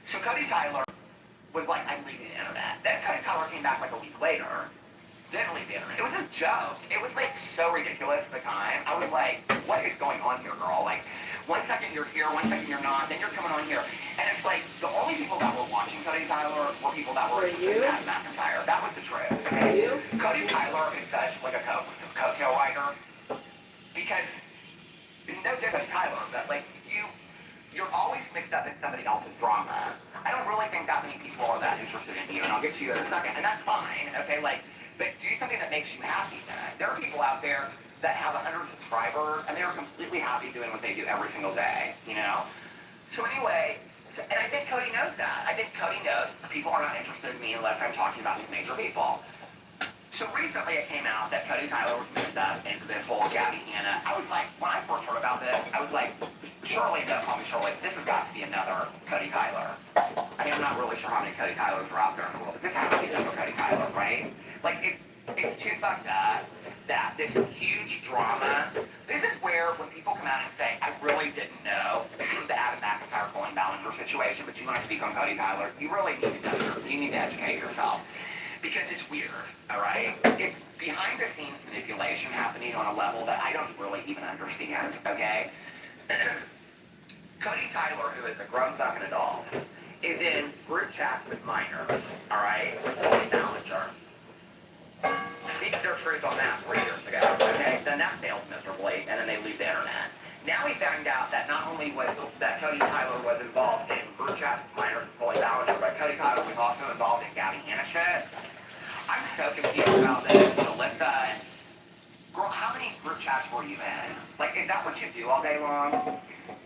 So Cody Tyler was like, I'm leaving the internet. Then Cody Tyler came back like a week later, didn't leave the internet. It was a joke. It was like so ridiculous at the time. I was like, what is going on here, girl? Like, 1 second you're here, 1 second you're not, then you're coming on here. And it's like, the only people that were watching Cody Tyler were people that were interested in Adam McIntyre. That was the truth, okay? Cody Tyler is such like a coattail rider, because no different Tyler, but like, you're always mixed up in somebody else's drama. I don't really think that many people are that interested in you, and I'll get to you in a second, and that's fine, okay? Like, but do something that makes you happy then. There are people out there that have 100 subscribers, and they're completely happy doing what they do every single day, you know? So anyway, and I think Cody knows that. I think Cody knows people are not interested in me unless I'm talking about these major people. So recently it came out that Cody Tyler was mixed up into this whole Gabby Hanna. I was like, when I first heard about this, I was like, surely, don't call me Shirley, this has got to be another Cody Tyler. I mean, I'm not really sure how many Cody Tylers are out there in the world, but this has to be another Cody Tyler, right? Like, it's too fucked up that this huge drama, this is where when people come out and say, I really didn't know the Adam McIntyre Colin Ballinger situation, but you want to speak on Cody Tyler, you really need to know, you need to educate yourself. Because it's weird, all right? It's behind-the-scenes manipulation happening on a level that I don't really even understand, okay? Cody Tyler, who is a grown-up adult, is in group chats with minors, all right, with Colin Ballinger. Speaks their truth on that 3 years ago, okay? Then that fails miserably, and then they leave the internet. Now we found out that not only was that Cody Tyler was involved in group chats with minors with Colin Ballinger, but Cody Tyler was also involved in Gabby Hanna shit. I'm so confused about this, Alyssa. Girl, how many group chats were you in? Like, is that what you do all day long?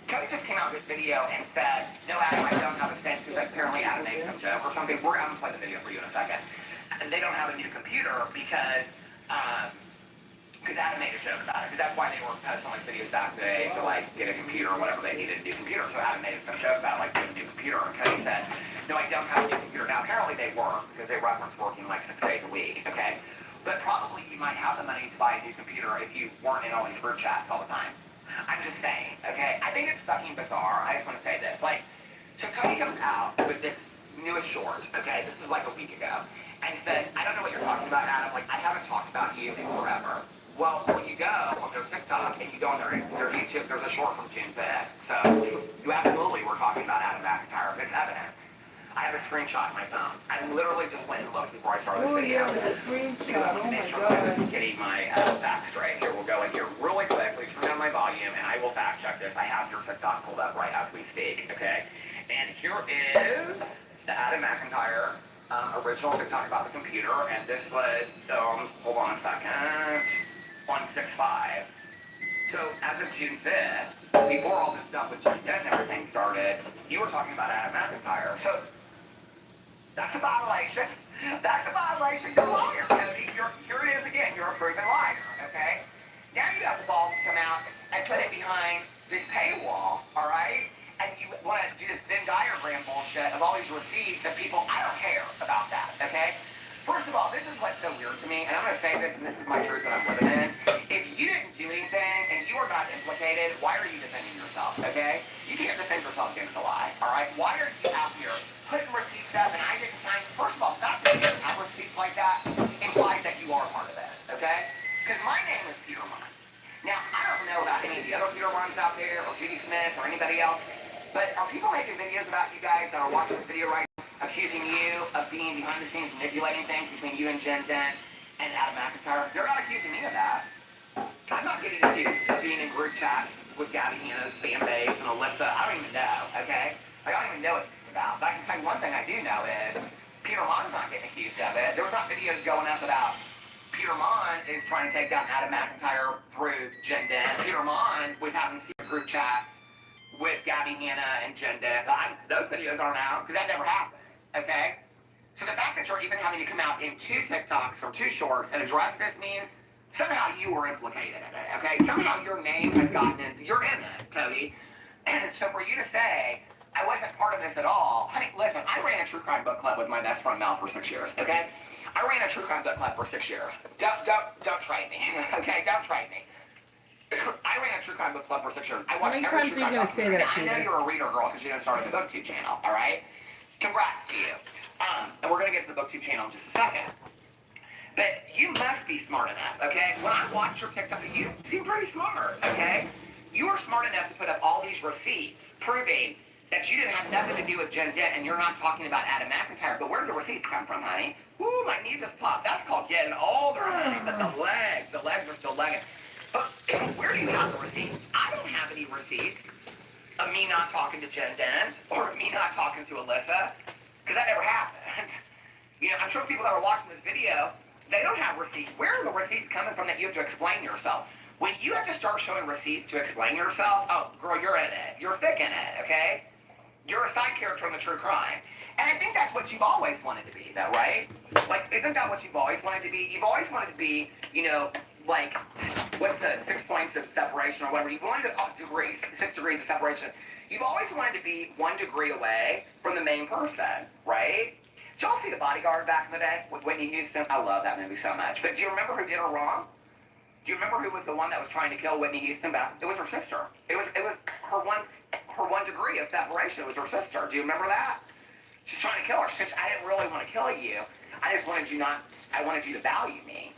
Cody just came out with this video and said, no, Adam, I don't have a sense, because apparently Adam made some joke or something. We're going to play the video for you in a second. And they don't have a new computer because Adam made a joke about it. Because that's why they were posting like videos back today to like get a computer or whatever they needed a new computer. So Adam made some joke about like getting a new computer, and Cody said, no, I don't have a new computer. Now apparently they were, because they reference working like 6 days a week, okay? But probably you might computer if you weren't in all these group chats all the time. I'm just saying, okay? I think it's fucking bizarre. I just want to say this. Like, so Cody comes out with this newest short, okay? This is like a week ago. And he said, I don't know what you're talking about, Adam. Like, I haven't talked about you in forever. Well, when you go on their TikTok and you go on their YouTube, there's a short from June 5th. So you absolutely were talking about Adam McIntyre. It's evident. I have a screenshot on my phone. I literally just went and looked before I started this video. Yeah, the screenshot. Because I want to make sure I'm getting my facts straight. Here, we'll go in here really quick. Please turn down my volume, and I will fact check this. I have your TikTok pulled up right as we speak, okay? And here is the Adam McIntyre original TikTok about the computer, and this was, hold on a second, 165. So, as of June 5th, before all this stuff with June 10th and everything started, you were talking about Adam McIntyre. So, that's a violation. That's a violation. You're a liar, Cody. Here it is again. You're a proven liar, okay? Now you have the balls to come out and put it behind this paywall, all right? And you want to do this Venn diagram bullshit of all these receipts of people. I don't care about that, okay? First of all, this is what's so weird to me, and I'm going to say this, and this is my truth that I'm living in. If you didn't do anything and you are not implicated, why are you defending yourself, okay? You can't defend yourself against a lie, all right? Why are you out here putting receipts up and I didn't sign? First of all, stop saying you have receipts like that implies that you are part of it, okay? Because my name is Peter Munn. Now, I don't know about any of the other Peter Munns out there or Judy Smith or anybody else, but are people making videos about you guys that are watching this video right now, accusing you of being behind the scenes manipulating things between you and Jen Dent and Adam McIntyre? They're not accusing me of that. I'm not getting accused of being in group chats with Gabby Hanna's fan base and Alyssa. I don't even know, okay? I don't even know what it's about. But I can tell you one thing I do know is Peter Munn's not getting accused of it. There was not videos going up about Peter Munn is trying to take down Adam McIntyre through Jen Dent. Peter Munn was having secret group chats with Gabby Hanna and Jen Dent. Those videos aren't out because that never happened, okay? So the fact that you're even having to come out in 2 TikToks or 2 shorts and address this means somehow you were implicated in it, okay? Somehow your name has gotten in. You're in it, Cody. And so for you to say, I wasn't part of this at all. Honey, listen, I ran a true crime book club with my best friend Mel for 6 years, okay? I ran a true crime book club for 6 years. Don't try me, okay? Don't try me. I ran a true crime book club for 6 years. I watched every true crime book. I know you're a reader, girl, because you didn't start the BookTube channel, all right? Congrats to you. And we're going to get to the BookTube channel in just a second. But you must be smart enough, okay? When I watched your TikTok, you seem pretty smart, okay? You are smart enough to put up all these receipts proving that you didn't have nothing to do with Jen Dent, and you're not talking about Adam McIntyre. But where did the receipts come from, honey? Ooh, my knee just popped. That's called getting older, honey. But the legs are still legging. But where do you have the receipts? I don't have any receipts of me not talking to Jen Dent or me not talking to Alyssa, because that never happened. You know, I'm sure people that are watching this video, they don't have receipts. Where are the receipts coming from that you have to explain yourself? When you have to start showing receipts to explain yourself, oh, girl, you're in it. You're thick in it, okay? You're a side character in the true crime. And I think that's what you've always wanted to be, though, right? Like, isn't that what you've always wanted to be? You've always wanted to be, you know, like, what's the 6 points of separation or whatever? You've wanted to 6 degrees of separation. You've always wanted to be 1 degree away from the main person, right? Did y'all see The Bodyguard back in the day with Whitney Houston? I love that movie so much. But do you remember who did her wrong? Do you remember who was the one that was trying to kill Whitney Houston back? It was her sister. It was her 1 degree of separation. It was her sister. Do you remember that? She's trying to kill her. She said, I didn't really want to kill you. I just wanted you I wanted you to value me.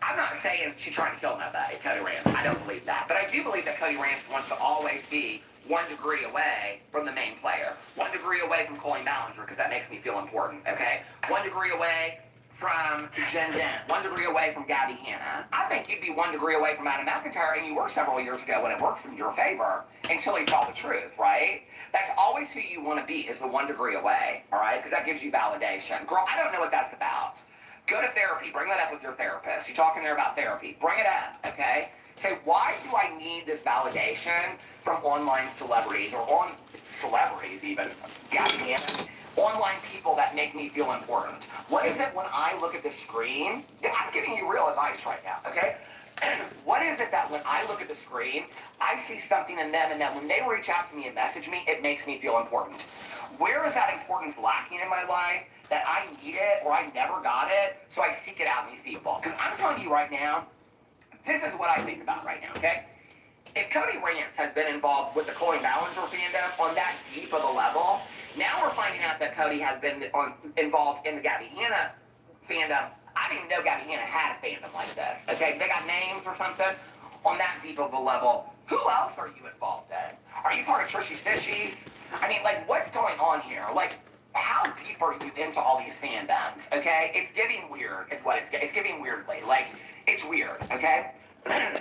I'm not saying she's trying to kill nobody, Cody Rance. I don't believe that. But I do believe that Cody Rance wants to always be 1 degree away from the main player. 1 degree away from Colleen Ballinger, because that makes me feel important, okay? 1 degree away from Jen Dent. 1 degree away from Gabby Hanna. I think you'd be 1 degree away from Adam McIntyre, and you were several years ago when it worked in your favor, until he saw the truth, right? That's always who you want to be, is the 1 degree away, all right? Because that gives you validation. Girl, I don't know what that's about. Go to therapy. Bring that up with your therapist. You're talking there about therapy. Bring it up, okay? Say, why do I need this validation from online celebrities, or on celebrities even, Gabby Hanna, online people that make me feel important? What is it when I look at the screen? I'm giving you real advice right now, okay? What is it that when I look at the screen, I see something in them, and that when they reach out to me and message me, it makes me feel important? Where is that importance lacking in my life that I need it or I never got it, so I seek it out in these people? Because I'm telling you right now, this is what I think about right now, okay? If Cody Rance has been involved with the Chloe Ballinger fandom on that deep of a level, now we're finding out that Cody has been involved in the Gabby Hanna fandom. I didn't even know Gabby Hanna had a fandom like this, okay? They got names or something on that deep of a level. Who else are you involved in? Are you part of Trishy's Fishies? I mean, like, what's going on here? Like, how deep are you into all these fandoms, okay? It's getting weird is what it's getting weirdly. Like, it's weird, okay?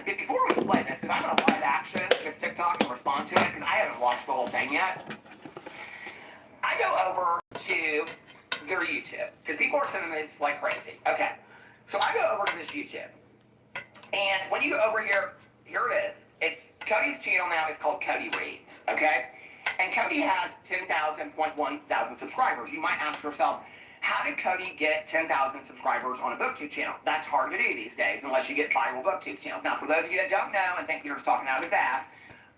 Before we play this, because I'm going to live action this TikTok and respond to it, because I haven't watched the whole thing yet, I go over to their YouTube, because people are sending this like crazy. Okay, so I go over to this YouTube, and when you go over here, here it is. It's Cody's channel now is called Cody Reads, okay? And Cody has 10,000 subscribers. You might ask yourself, how did Cody get 10,000 subscribers on a BookTube channel? That's hard to do these days, unless you get viral BookTube channels. Now, for those of you that don't know and think Peter's talking out of his ass,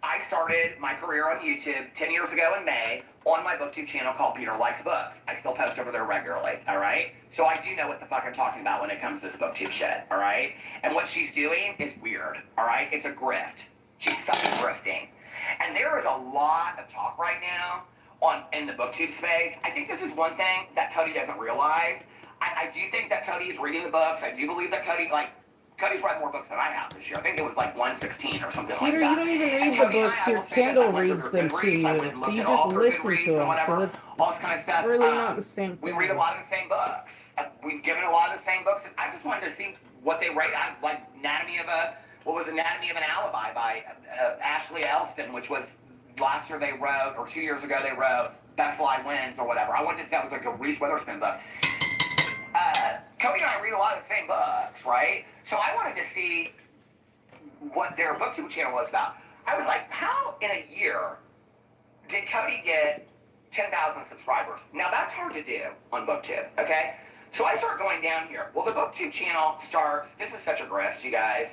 I started my career on YouTube 10 years ago in May on my BookTube channel called Peter Likes Books. I still post over there regularly, all right? So I do know what the fuck I'm talking about when it comes to this BookTube shit, all right? And what she's doing is weird, all right? It's a grift. She's fucking grifting. And there is a lot of talk right now in the BookTube space. I think this is one thing that Cody doesn't realize. I do think that Cody is reading the books. I do believe that Cody's read more books than I have this year. I think it was like 116 or something Peter, like that. you don't even read the books. Your Kindle reads them to you. So you just listen to them. So it's all this kind of stuff. really not the same thing. We read a lot of the same books. We've given a lot of the same books. I just wanted to see what they rate. Like Anatomy of an Alibi by Ashley Elston, which was last year they wrote, or 2 years ago they wrote Best Lie Wins or whatever. I wanted to see that was like a Reese Witherspoon book. Cody and I read a lot of the same books, right? So I wanted to see what their BookTube channel was about. I was like, how in a year did Cody get 10,000 subscribers? Now that's hard to do on BookTube, okay? So I start going down here. Well, the BookTube channel starts, this is such a grift, you guys.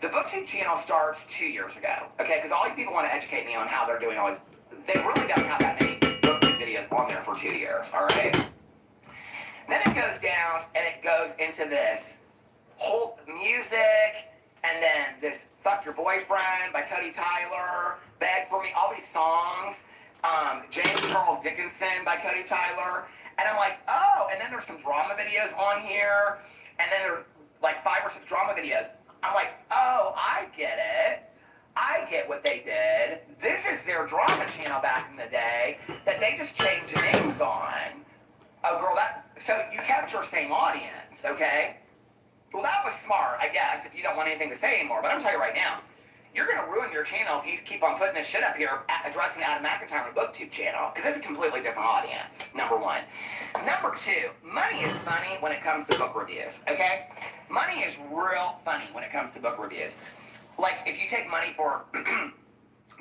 The BookTube channel starts 2 years ago, okay? Because all these people want to educate me on how they're doing all this. They really don't have that many BookTube videos on there for 2 years, all right? Then it goes down, and it goes into this whole music, and then this Fuck Your Boyfriend by Cody Tyler, Beg For Me, all these songs, James Charles Dickinson by Cody Tyler, and I'm like, oh, and then there's some drama videos on here, and then there's like 5 or 6 drama videos. I'm like, oh, I get it. I get what they did. This is their drama channel back in the day that they just changed the names on. Oh, girl, so you kept your same audience, okay? Well, that was smart, I guess, if you don't want anything to say anymore. But I'm telling you right now, you're going to ruin your channel if you keep on putting this shit up here addressing Adam McIntyre on a BookTube channel, because it's a completely different audience, number one. Number two, money is funny when it comes to book reviews, okay? Money is real funny when it comes to book reviews. Like, if you take money for...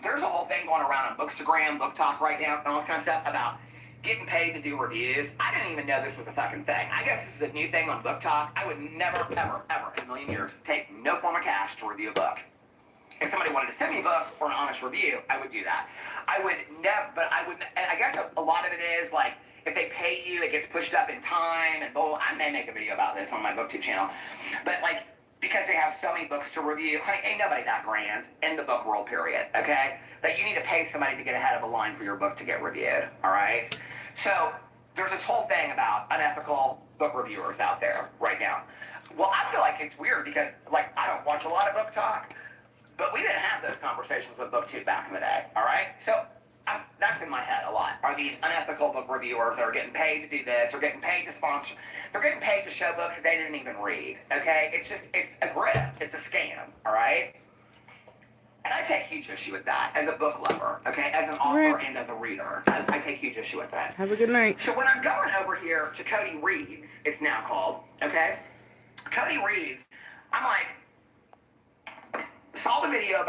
there's a whole thing going around on Bookstagram, Book Talk right now, and all this kind of stuff about getting paid to do reviews. I didn't even know this was a fucking thing. I guess this is a new thing on Book Talk. I would never, ever, ever in a million years take no form of cash to review a book. If somebody wanted to send me a book for an honest review, I would do that. I would never, but I would, and I guess a lot of it is like, if they pay you, it gets pushed up in time, and I may make a video about this on my BookTube channel, but like, because they have so many books to review, honey, ain't nobody that grand in the book world, period, okay? That you need to pay somebody to get ahead of a line for your book to get reviewed, all right? So there's this whole thing about unethical book reviewers out there right now. Well, I feel like it's weird because, like, I don't watch a lot of Book Talk, but we didn't have those conversations with BookTube back in the day, all right? So that's in my head a lot. Are these unethical book reviewers that are getting paid to do this, or getting paid to sponsor, they're getting paid to show books that they didn't even read, okay? It's a grift. It's a scam, all right? And I take huge issue with that as a book lover, okay? As an author and as a reader. I take huge issue with that. Have a good night. So when I'm going over here to Cody Reads, it's now called, okay? Cody Reads, I'm like, saw the video about